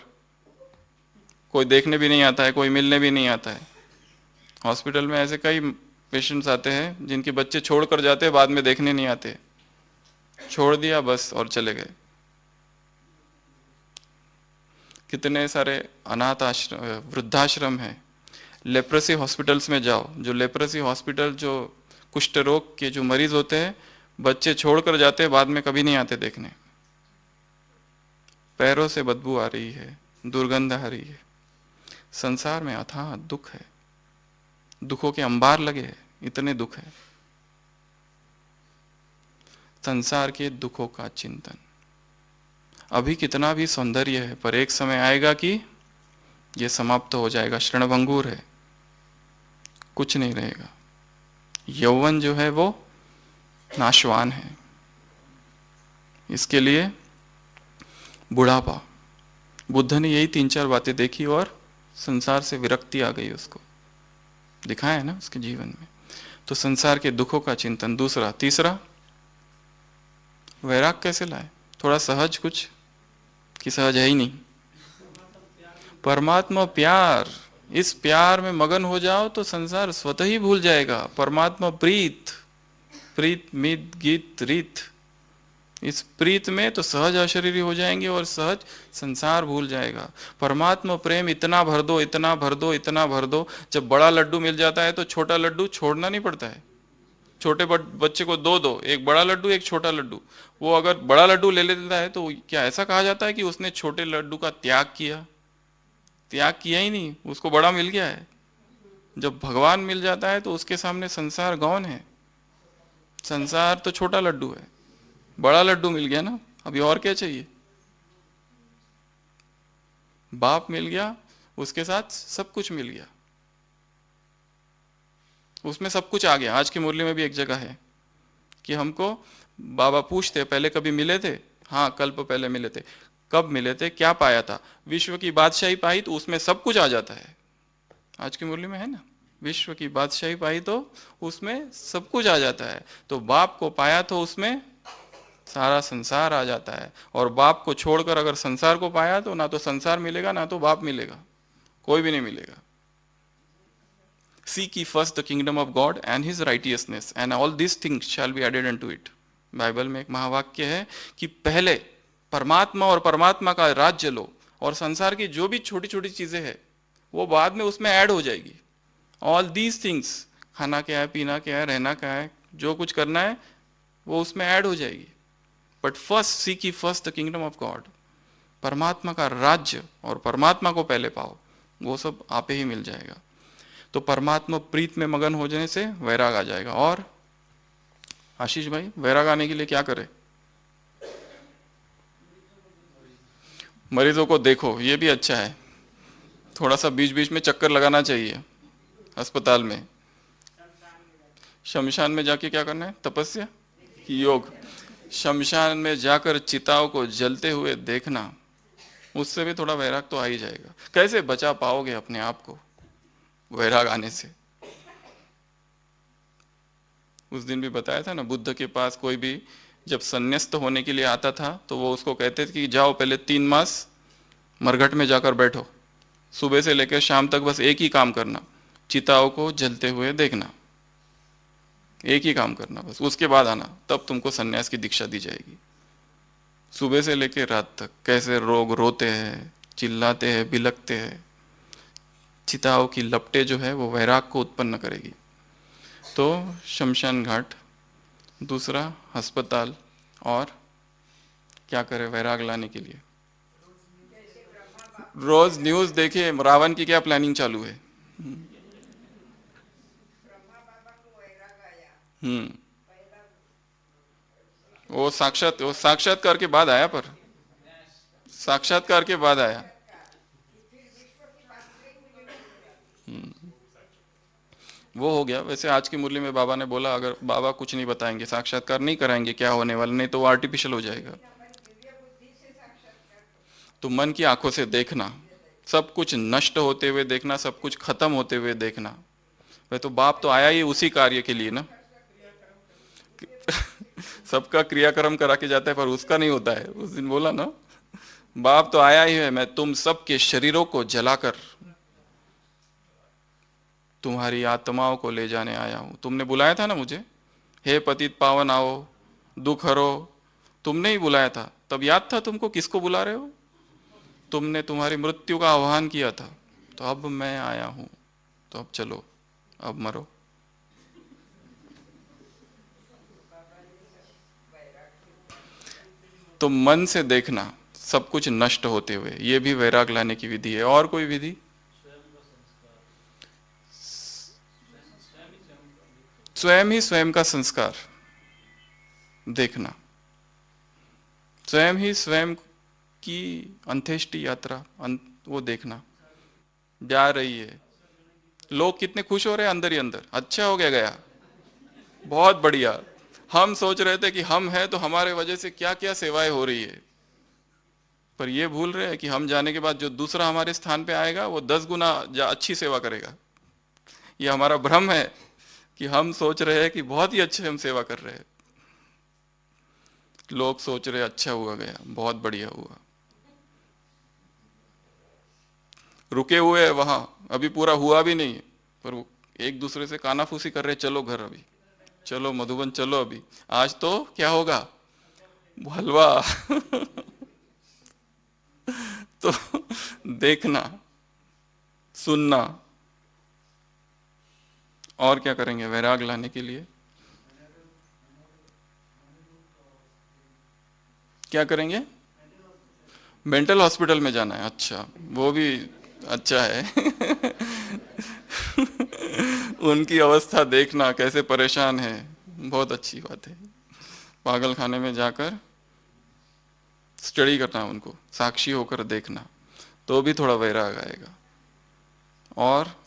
कोई देखने भी नहीं आता है, कोई मिलने भी नहीं आता है। हॉस्पिटल में ऐसे कई पेशेंट्स आते हैं जिनके बच्चे छोड़ कर जाते हैं, बाद में देखने नहीं आते। छोड़ दिया बस और चले गए। कितने सारे अनाथ आश्रम, वृद्धाश्रम है। लेप्रेसी हॉस्पिटल्स में जाओ, जो लेप्रेसी हॉस्पिटल, जो कुष्ठ रोग के जो मरीज होते हैं, बच्चे छोड़कर जाते हैं, बाद में कभी नहीं आते देखने। पैरों से बदबू आ रही है, दुर्गंध आ रही है। संसार में अथाह दुख है, दुखों के अंबार लगे हैं, इतने दुख है। संसार के दुखों का चिंतन। अभी कितना भी सौंदर्य है, पर एक समय आएगा कि ये समाप्त हो जाएगा, क्षणभंगुर है, कुछ नहीं रहेगा। यौवन जो है वो नाशवान है। इसके लिए बुढ़ापा। बुद्ध ने यही 3-4 बातें देखी और संसार से विरक्ति आ गई उसको, दिखाया है ना उसके जीवन में। तो संसार के दुखों का चिंतन दूसरा। तीसरा, वैराग कैसे लाए? थोड़ा सहज कुछ, कि सहज है ही नहीं? परमात्मा प्यार, इस प्यार में मगन हो जाओ तो संसार स्वतः ही भूल जाएगा। परमात्मा प्रीत, प्रीत मित गीत रीत, इस प्रीत में तो सहज अशरीरी हो जाएंगे और सहज संसार भूल जाएगा। परमात्मा प्रेम इतना भर दो, इतना भर दो, इतना भर दो, जब बड़ा लड्डू मिल जाता है तो छोटा लड्डू छोड़ना नहीं पड़ता है। छोटे बच्चे को दो, एक बड़ा लड्डू एक छोटा लड्डू। वो अगर बड़ा लड्डू ले लेता है तो क्या ऐसा कहा जाता है कि उसने छोटे लड्डू का त्याग किया? त्याग किया ही नहीं, उसको बड़ा मिल गया है। जब भगवान मिल जाता है तो उसके सामने संसार गौन है। संसार तो छोटा लड्डू है, बड़ा लड्डू मिल गया ना, अभी और क्या चाहिए? बाप मिल गया, उसके साथ सब कुछ मिल गया, उसमें सब कुछ आ गया। आज की मुरली में भी एक जगह है कि हमको बाबा पूछते, पहले कभी मिले थे? हाँ, कल्प पहले मिले थे। कब मिले थे? क्या पाया था? विश्व की बादशाही पाई तो उसमें सब कुछ आ जाता है। आज की मुरली में है ना, विश्व की बादशाही पाई तो उसमें सब कुछ आ जाता है। तो बाप को पाया तो उसमें सारा संसार आ जाता है, और बाप को छोड़कर अगर संसार को पाया तो ना तो संसार मिलेगा ना तो बाप मिलेगा, कोई भी नहीं मिलेगा। Seek ye first the kingdom of God and his righteousness and all these things shall be added unto it। Bible में एक महावाक्य है कि पहले परमात्मा और परमात्मा का राज्य लो, और संसार की जो भी छोटी छोटी चीजें हैं वो बाद में उसमें ऐड हो जाएगी। ऑल दीज थिंग्स, खाना क्या है, पीना क्या है, रहना क्या है, जो कुछ करना है वो उसमें ऐड हो जाएगी। But first seek ye first the kingdom of God, परमात्मा का राज्य और परमात्मा को पहले पाओ, वो सब आपे ही मिल जाएगा। तो परमात्मा प्रीत में मगन हो जाने से वैराग आ जाएगा। और आशीष भाई, वैराग आने के लिए क्या करें? मरीजों को देखो, ये भी अच्छा है, थोड़ा सा बीच बीच में चक्कर लगाना चाहिए अस्पताल में। शमशान में जाके क्या करना है? तपस्या, योग। शमशान में जाकर चिताओं को जलते हुए देखना, उससे भी थोड़ा वैराग तो आ ही जाएगा। कैसे बचा पाओगे अपने आप को वैराग आने से? उस दिन भी बताया था ना, बुद्ध के पास कोई भी जब संन्यास्त होने के लिए आता था तो वो उसको कहते थे कि जाओ पहले 3 मास मरघट में जाकर बैठो, सुबह से लेकर शाम तक बस एक ही काम करना, चिताओं को जलते हुए देखना, एक ही काम करना बस, उसके बाद आना, तब तुमको सन्यास की दीक्षा दी जाएगी। सुबह से लेकर रात तक कैसे लोग रोते हैं, चिल्लाते हैं, बिलखते हैं, चिताओं की लपटें जो है वो वैराग को उत्पन्न करेगी। तो शमशान घाट, दूसरा अस्पताल, और क्या करे वैराग लाने के लिए? रोज न्यूज देखिए रावण की क्या प्लानिंग चालू है। हम्म। वो साक्षात्कार के बाद आया, पर साक्षात्कार के बाद आया। वो हो गया। वैसे आज की मुरली में बाबा ने बोला अगर बाबा कुछ नहीं बताएंगे, साक्षात्कार नहीं कराएंगे क्या होने वाला, नहीं तो वो आर्टिफिशियल हो जाएगा। तो मन की आंखों से देखना, सब कुछ नष्ट होते हुए देखना, सब कुछ खत्म होते हुए देखना। वह तो बाप तो आया ही उसी कार्य के लिए ना। सबका क्रियाक्रम करा के जाता है पर उसका नहीं होता है। उस दिन बोला ना, बाप तो आया ही है, मैं तुम सबके शरीरों को जलाकर तुम्हारी आत्माओं को ले जाने आया हूं। तुमने बुलाया था ना मुझे, हे पतित पावन आओ, दुख हरो, तुमने ही बुलाया था। तब याद था तुमको किसको बुला रहे हो? तुमने तुम्हारी मृत्यु का आह्वान किया था, तो अब मैं आया हूं, तो अब चलो, अब मरो। तो मन से देखना सब कुछ नष्ट होते हुए, ये भी वैराग लाने की विधि है। और कोई विधि? स्वयं ही स्वयं का संस्कार देखना, स्वयं ही स्वयं की अंत्येष्टि यात्रा वो देखना जा रही है। लोग कितने खुश हो रहे हैं अंदर ही अंदर, अच्छा हो गया गया, बहुत बढ़िया। हम सोच रहे थे कि हम हैं तो हमारे वजह से क्या क्या सेवाएं हो रही है, पर ये भूल रहे हैं कि हम जाने के बाद जो दूसरा हमारे स्थान पे आएगा वो 10 गुना अच्छी सेवा करेगा। ये हमारा भ्रम है कि हम सोच रहे हैं कि बहुत ही अच्छे हम सेवा कर रहे हैं। लोग सोच रहे अच्छा हुआ गया, बहुत बढ़िया हुआ, रुके हुए हैं वहां, अभी पूरा हुआ भी नहीं, पर वो एक दूसरे से कानाफूसी कर रहे, चलो घर अभी, चलो मधुबन चलो अभी, आज तो क्या होगा, हलवा। तो देखना, सुनना, और क्या करेंगे वैराग लाने के लिए? क्या करेंगे? मेंटल हॉस्पिटल में जाना है, अच्छा, वो भी अच्छा है। उनकी अवस्था देखना कैसे परेशान है, बहुत अच्छी बात है। पागल खाने में जाकर स्टडी करना, उनको साक्षी होकर देखना, तो भी थोड़ा वैराग आएगा। और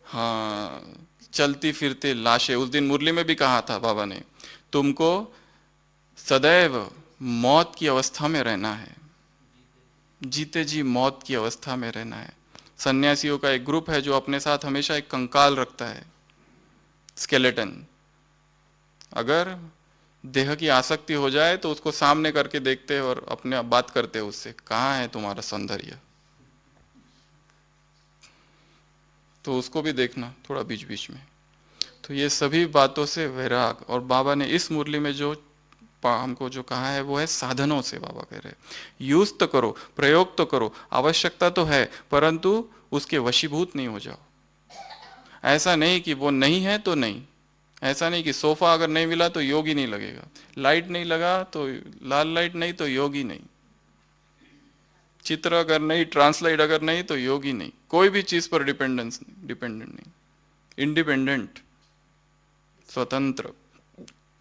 हाँ, चलती फिरती लाशें, उस दिन मुरली में भी कहा था बाबा ने, तुमको सदैव मौत की अवस्था में रहना है, जीते जी मौत की अवस्था में रहना है। सन्यासियों का एक ग्रुप है जो अपने साथ हमेशा एक कंकाल रखता है, स्केलेटन। अगर देह की आसक्ति हो जाए तो उसको सामने करके देखते हैं और अपने आप बात करते हैं उससे, कहाँ है तुम्हारा सौंदर्य। तो उसको भी देखना थोड़ा बीच बीच में। तो ये सभी बातों से वैराग, और बाबा ने इस मुरली में जो हमको जो कहा है वो है साधनों से। बाबा कह रहे हैं यूज तो करो, प्रयोग तो करो, आवश्यकता तो है, परंतु उसके वशीभूत नहीं हो जाओ। ऐसा नहीं कि वो नहीं है तो नहीं, ऐसा नहीं कि सोफा अगर नहीं मिला तो योग ही नहीं लगेगा, लाइट नहीं लगा तो लाल लाइट नहीं तो योग ही नहीं, चित्र अगर नहीं, ट्रांसलाइट अगर नहीं तो योग ही नहीं। कोई भी चीज पर डिपेंडेंट नहीं, इंडिपेंडेंट, स्वतंत्र।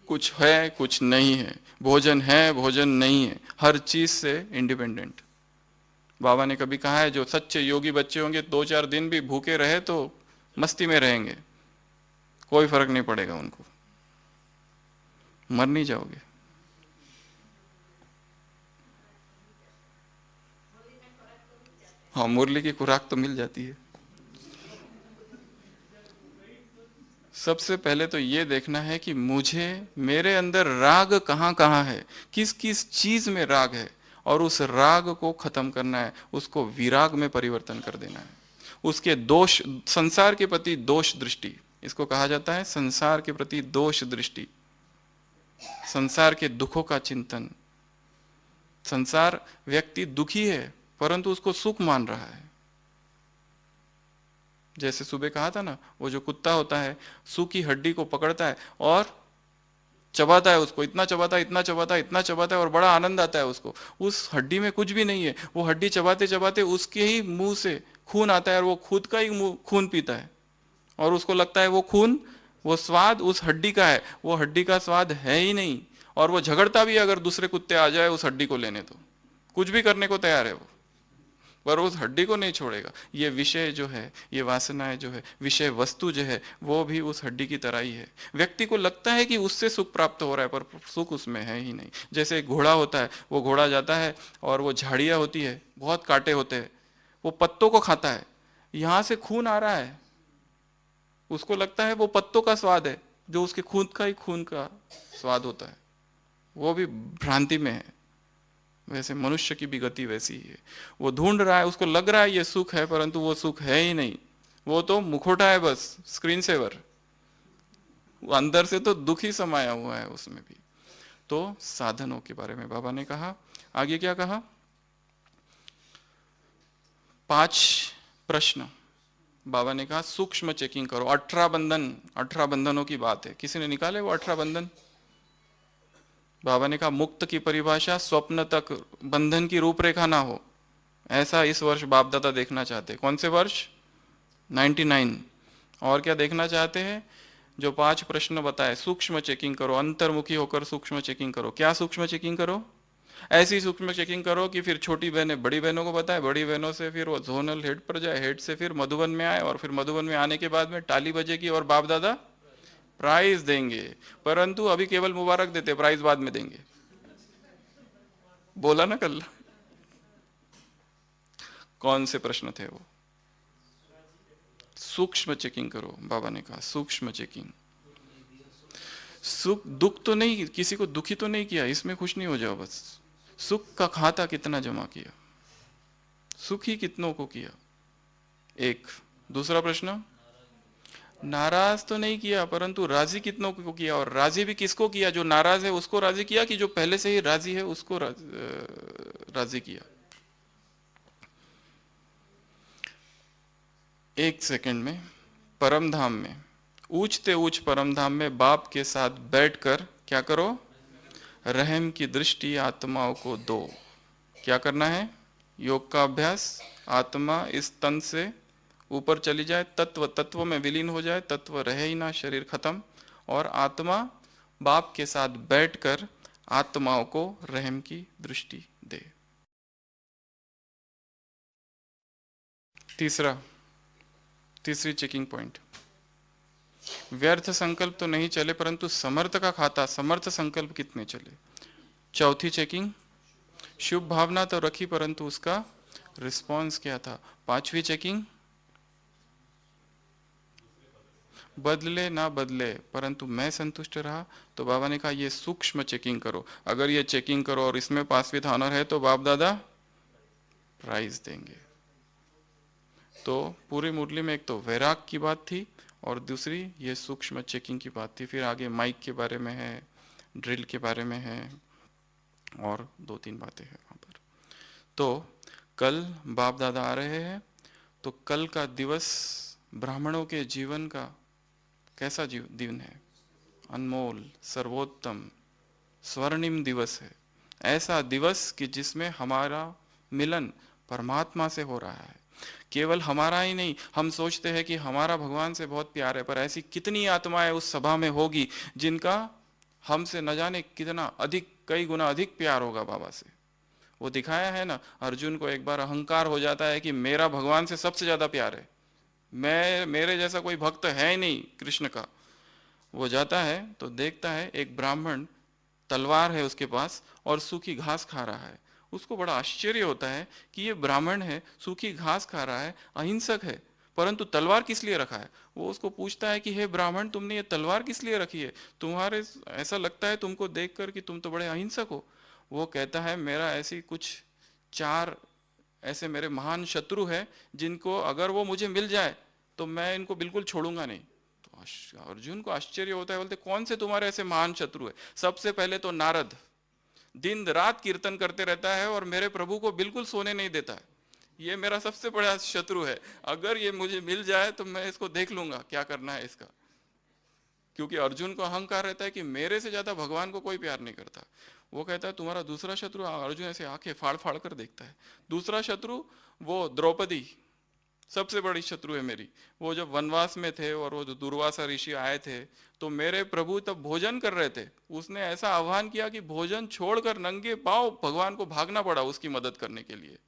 कुछ है कुछ नहीं है, भोजन है भोजन नहीं है, हर चीज से इंडिपेंडेंट। बाबा ने कभी कहा है जो सच्चे योगी बच्चे होंगे 2-4 दिन भी भूखे रहे तो मस्ती में रहेंगे, कोई फर्क नहीं पड़ेगा उनको, मर नहीं जाओगे। हाँ, मुरली की खुराक तो मिल जाती है। सबसे पहले तो ये देखना है कि मुझे, मेरे अंदर राग कहाँ कहाँ है, किस किस चीज में राग है, और उस राग को खत्म करना है, उसको विराग में परिवर्तन कर देना है। उसके दोष, संसार के प्रति दोष दृष्टि, इसको कहा जाता है संसार के प्रति दोष दृष्टि, संसार के दुखों का चिंतन। संसार, व्यक्ति दुखी है परंतु उसको सुख मान रहा है। जैसे सुबह कहा था ना, वो जो कुत्ता होता है सूखी हड्डी को पकड़ता है और चबाता है उसको, इतना चबाता है इतना चबाता है इतना चबाता है, और बड़ा आनंद आता है उसको। उस हड्डी में कुछ भी नहीं है, वो हड्डी चबाते चबाते उसके ही मुंह से खून आता है और वो खुद का ही खून पीता है, और उसको लगता है वो खून, वो स्वाद उस हड्डी का है, वो हड्डी का स्वाद है ही नहीं। और वो झगड़ता भी अगर दूसरे कुत्ते आ जाए उस हड्डी को लेने, तो कुछ भी करने को तैयार है वो, पर उस हड्डी को नहीं छोड़ेगा। ये विषय जो है, ये वासनाएं जो है, विषय वस्तु जो है, वो भी उस हड्डी की तरह ही है। व्यक्ति को लगता है कि उससे सुख प्राप्त हो रहा है, पर सुख उसमें है ही नहीं। जैसे एक घोड़ा होता है, वो घोड़ा जाता है और वो झाड़ियाँ होती है, बहुत कांटे होते हैं, वो पत्तों को खाता है, यहाँ से खून आ रहा है, उसको लगता है वो पत्तों का स्वाद है, जो उसके खून का ही खून का स्वाद होता है। वो भी भ्रांति में है। वैसे मनुष्य की भी गति वैसी ही है, वो ढूंढ रहा है, उसको लग रहा है ये सुख है, परंतु वो सुख है ही नहीं, वो तो मुखौटा है बस, स्क्रीन सेवर। अंदर से तो दुख ही समाया हुआ है उसमें भी। तो साधनों के बारे में बाबा ने कहा। आगे क्या कहा? 5 प्रश्न बाबा ने कहा सूक्ष्म चेकिंग करो। 18 बंधन, 18 बंधनों की बात है, किसी ने निकाले वो 18 बंधन? बाबा ने कहा मुक्त की परिभाषा स्वप्न तक बंधन की रूपरेखा ना हो, ऐसा इस वर्ष बाप दादा देखना चाहते। कौन से वर्ष? 99। और क्या देखना चाहते हैं? जो 5 प्रश्न बताए, सूक्ष्म चेकिंग करो, अंतर्मुखी होकर सूक्ष्म चेकिंग करो। क्या सूक्ष्म चेकिंग करो? ऐसी सूक्ष्म चेकिंग करो कि फिर छोटी बहनें बड़ी बहनों को बताए, बड़ी बहनों से फिर वो जोनल हेड पर जाए, हेड से फिर मधुबन में आए, और फिर मधुबन में आने के बाद में टाली बजेगी और बाप दादा प्राइज देंगे। परंतु अभी केवल मुबारक देते, प्राइज बाद में देंगे। बोला ना कल। कौन से प्रश्न थे वो? सूक्ष्म चेकिंग करो, बाबा ने कहा सूक्ष्म चेकिंग। सुख दुख तो नहीं, किसी को दुखी तो नहीं किया, इसमें खुश नहीं हो जाओ बस। सुख का खाता कितना जमा किया, सुखी कितनों को किया? एक। दूसरा प्रश्न, नाराज तो नहीं किया, परंतु राजी कितनों को किया? और राजी भी किसको किया? जो नाराज है उसको राजी किया कि जो पहले से ही राजी है उसको राजी किया? एक सेकंड में, परम धाम में, ऊंचते ऊंच परम धाम में बाप के साथ बैठकर क्या करो? रहम की दृष्टि आत्माओं को दो। क्या करना है? योग का अभ्यास। आत्मा इस तन से ऊपर चली जाए, तत्व तत्व में विलीन हो जाए, तत्व रहे ही ना, शरीर खत्म, और आत्मा बाप के साथ बैठकर आत्माओं को रहम की दृष्टि दे। तीसरी चेकिंग पॉइंट, व्यर्थ संकल्प तो नहीं चले, परंतु समर्थ का खाता, समर्थ संकल्प कितने चले? चौथी चेकिंग, शुभ भावना तो रखी परंतु उसका रिस्पॉन्स क्या था। पांचवी चेकिंग, बदले ना बदले परंतु मैं संतुष्ट रहा। तो बाबा ने कहा ये सूक्ष्म चेकिंग करो, अगर ये चेकिंग करो और इसमें पास विद ऑनर है तो बाप दादा प्राइज देंगे। तो पूरी मुरली में एक तो वैराग की बात थी और दूसरी ये सूक्ष्म चेकिंग की बात थी। फिर आगे माइक के बारे में है, ड्रिल के बारे में है और दो तीन बातें हैं वहाँ पर। तो कल बाप दादा आ रहे हैं, तो कल का दिवस ब्राह्मणों के जीवन का कैसा दिन है, अनमोल, सर्वोत्तम, स्वर्णिम दिवस है। ऐसा दिवस कि जिसमें हमारा मिलन परमात्मा से हो रहा है। केवल हमारा ही नहीं, हम सोचते हैं कि हमारा भगवान से बहुत प्यार है, पर ऐसी कितनी आत्माएं उस सभा में होगी जिनका हमसे न जाने कितना अधिक, कई गुना अधिक प्यार होगा बाबा से। वो दिखाया है ना, अर्जुन को एक बार अहंकार हो जाता है कि मेरा भगवान से सबसे ज्यादा प्यार है, मैं, मेरे जैसा कोई भक्त है ही नहीं कृष्ण का। वो जाता है तो देखता है एक ब्राह्मण तलवार है उसके पास और सूखी घास खा रहा है। उसको बड़ा आश्चर्य होता है कि ये ब्राह्मण है, सूखी घास खा रहा है, अहिंसक है, परंतु तलवार किस लिए रखा है। वो उसको पूछता है कि हे ब्राह्मण, तुमने ये तलवार किस लिए रखी है, तुम्हारे ऐसा लगता है तुमको देखकर कि तुम तो बड़े अहिंसक हो। वो कहता है मेरा ऐसी कुछ चार ऐसे मेरे महान शत्रु है जिनको अगर वो मुझे मिल जाए तो मैं इनको बिल्कुल छोड़ूंगा नहीं। तो अर्जुन को आश्चर्य होता है, बोलते कौन से तुम्हारे ऐसे महान शत्रु है। सबसे पहले तो नारद, दिन रात कीर्तन करते रहता है और मेरे प्रभु को बिल्कुल सोने नहीं देता है, ये मेरा सबसे बड़ा शत्रु है, अगर ये मुझे मिल जाए तो मैं इसको देख लूंगा क्या करना है इसका। क्योंकि अर्जुन को अहंकार रहता है कि मेरे से ज्यादा भगवान को कोई प्यार नहीं करता। वो कहता है तुम्हारा दूसरा शत्रु, अर्जुन ऐसे आंखें फाड़ फाड़ कर देखता है, दूसरा शत्रु वो द्रौपदी सबसे बड़ी शत्रु है मेरी। वो जब वनवास में थे और वो जो दुर्वासा ऋषि आए थे तो मेरे प्रभु तब भोजन कर रहे थे, उसने ऐसा आह्वान किया कि भोजन छोड़कर नंगे पांव भगवान को भागना पड़ा उसकी मदद करने के लिए,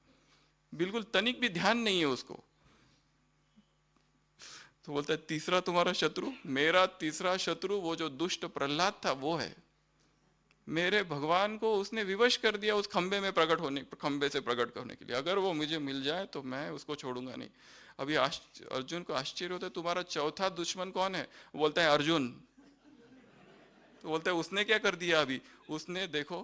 बिल्कुल तनिक भी ध्यान नहीं है उसको। तो बोलता है तीसरा तुम्हारा शत्रु, मेरा तीसरा शत्रु वो जो दुष्ट प्रहलाद था वो है। मेरे भगवान को उसने विवश कर दिया उस खंबे में प्रकट होने, खंबे से प्रकट होने के लिए, अगर वो मुझे मिल जाए तो मैं उसको छोड़ूंगा नहीं। अभी अर्जुन को आश्चर्य होता है तुम्हारा चौथा दुश्मन कौन है, बोलता है अर्जुन। तो बोलता है उसने क्या कर दिया अभी, उसने देखो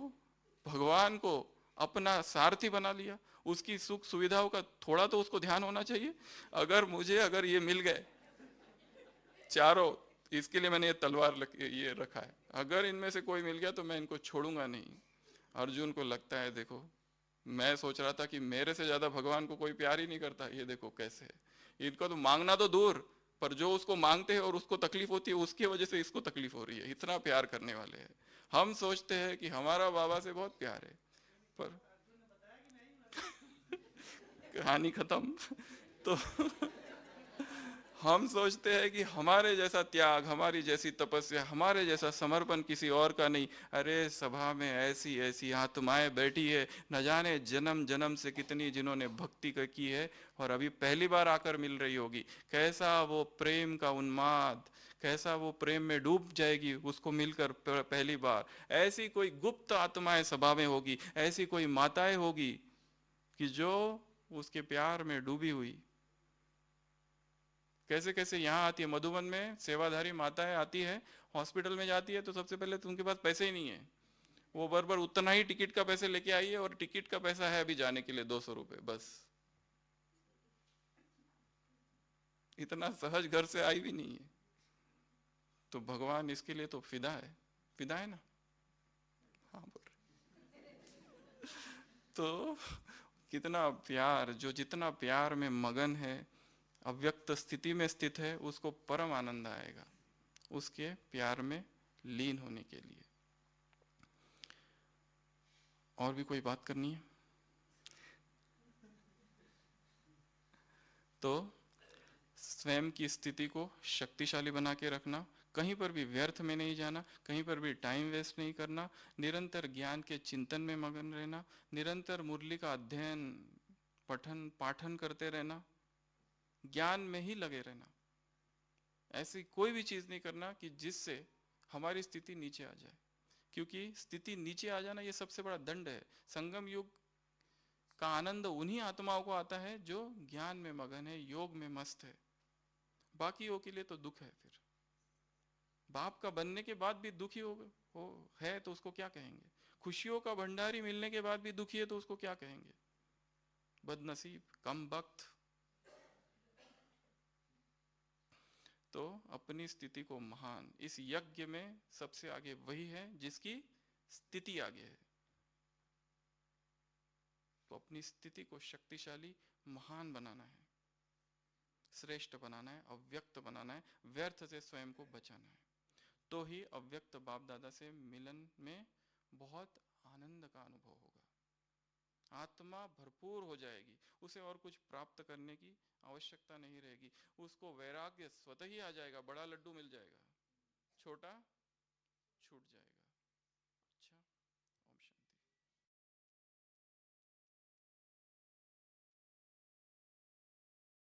भगवान को अपना सारथी बना लिया, उसकी सुख सुविधाओं का थोड़ा तो उसको ध्यान होना चाहिए। अगर ये मिल गए चारों, इसके लिए मैंने ये तलवार ये रखा है, अगर इनमें से कोई मिल गया तो मैं इनको छोड़ूंगा नहीं। अर्जुन को लगता है देखो, मैं सोच रहा था कि मेरे से ज्यादा भगवान को कोई प्यार ही नहीं करता, ये देखो कैसे है। इनको तो मांगना तो दूर, पर जो उसको मांगते हैं और उसको तकलीफ होती है उसकी वजह से इसको तकलीफ हो रही है, इतना प्यार करने वाले हैं। हम सोचते हैं कि हमारा बाबा से बहुत प्यार है, पर कहानी खत्म। तो हम सोचते हैं कि हमारे जैसा त्याग, हमारी जैसी तपस्या, हमारे जैसा समर्पण किसी और का नहीं। अरे सभा में ऐसी ऐसी आत्माएं बैठी है, न जाने जन्म जन्म से कितनी जिन्होंने भक्ति की है और अभी पहली बार आकर मिल रही होगी। कैसा वो प्रेम का उन्माद, कैसा वो प्रेम में डूब जाएगी उसको मिलकर पहली बार। ऐसी कोई गुप्त आत्माएं सभा में होगी, ऐसी कोई माताएं होगी कि जो उसके प्यार में डूबी हुई। कैसे कैसे यहाँ आती है, मधुबन में सेवाधारी माताएं आती है, हॉस्पिटल में जाती है तो सबसे पहले तो उनके पास पैसे ही नहीं है, वो बराबर उतना ही टिकट का पैसे लेके आई है और टिकट का पैसा है अभी जाने के लिए 200 रुपए बस। इतना सहज घर से आई भी नहीं है। तो भगवान इसके लिए तो फिदा है, फिदा है ना। हाँ बोल रहे। तो कितना प्यार, जो जितना प्यार में मगन है, अव्यक्त स्थिति में स्थित है, उसको परम आनंद आएगा उसके प्यार में लीन होने के लिए। और भी कोई बात करनी है तो स्वयं की स्थिति को शक्तिशाली बना के रखना, कहीं पर भी व्यर्थ में नहीं जाना, कहीं पर भी टाइम वेस्ट नहीं करना, निरंतर ज्ञान के चिंतन में मगन रहना, निरंतर मुरली का अध्ययन पठन पाठन करते रहना, ज्ञान में ही लगे रहना। ऐसी कोई भी चीज नहीं करना कि जिससे हमारी स्थिति नीचे आ जाए। क्योंकि स्थिति नीचे आ जाना ये सबसे बड़ा दंड है। संगम युग का आनंद उन्हीं आत्माओं को आता है जो ज्ञान में मगन है, योग में मस्त है। बाकियों के लिए तो दुख है। फिर बाप का बनने के बाद भी दुखी हो है तो उसको क्या कहेंगे? खुशियों का भंडारी मिलने के बाद भी दुखी है तो उसको क्या कहेंगे? बदनसीब, कम बख्त। तो अपनी स्थिति को महान, इस यज्ञ में सबसे आगे वही है जिसकी स्थिति आगे है। तो अपनी स्थिति को शक्तिशाली, महान बनाना है, श्रेष्ठ बनाना है, अव्यक्त बनाना है, व्यर्थ से स्वयं को बचाना है। तो ही अव्यक्त बाप दादा से मिलन में बहुत आनंद का अनुभव होगा। आत्मा भरपूर हो जाएगी, उसे और कुछ प्राप्त करने की आवश्यकता नहीं रहेगी। उसको वैराग्य स्वतः ही आ जाएगा, बड़ा लड्डू मिल जाएगा, छोटा छूट जाएगा।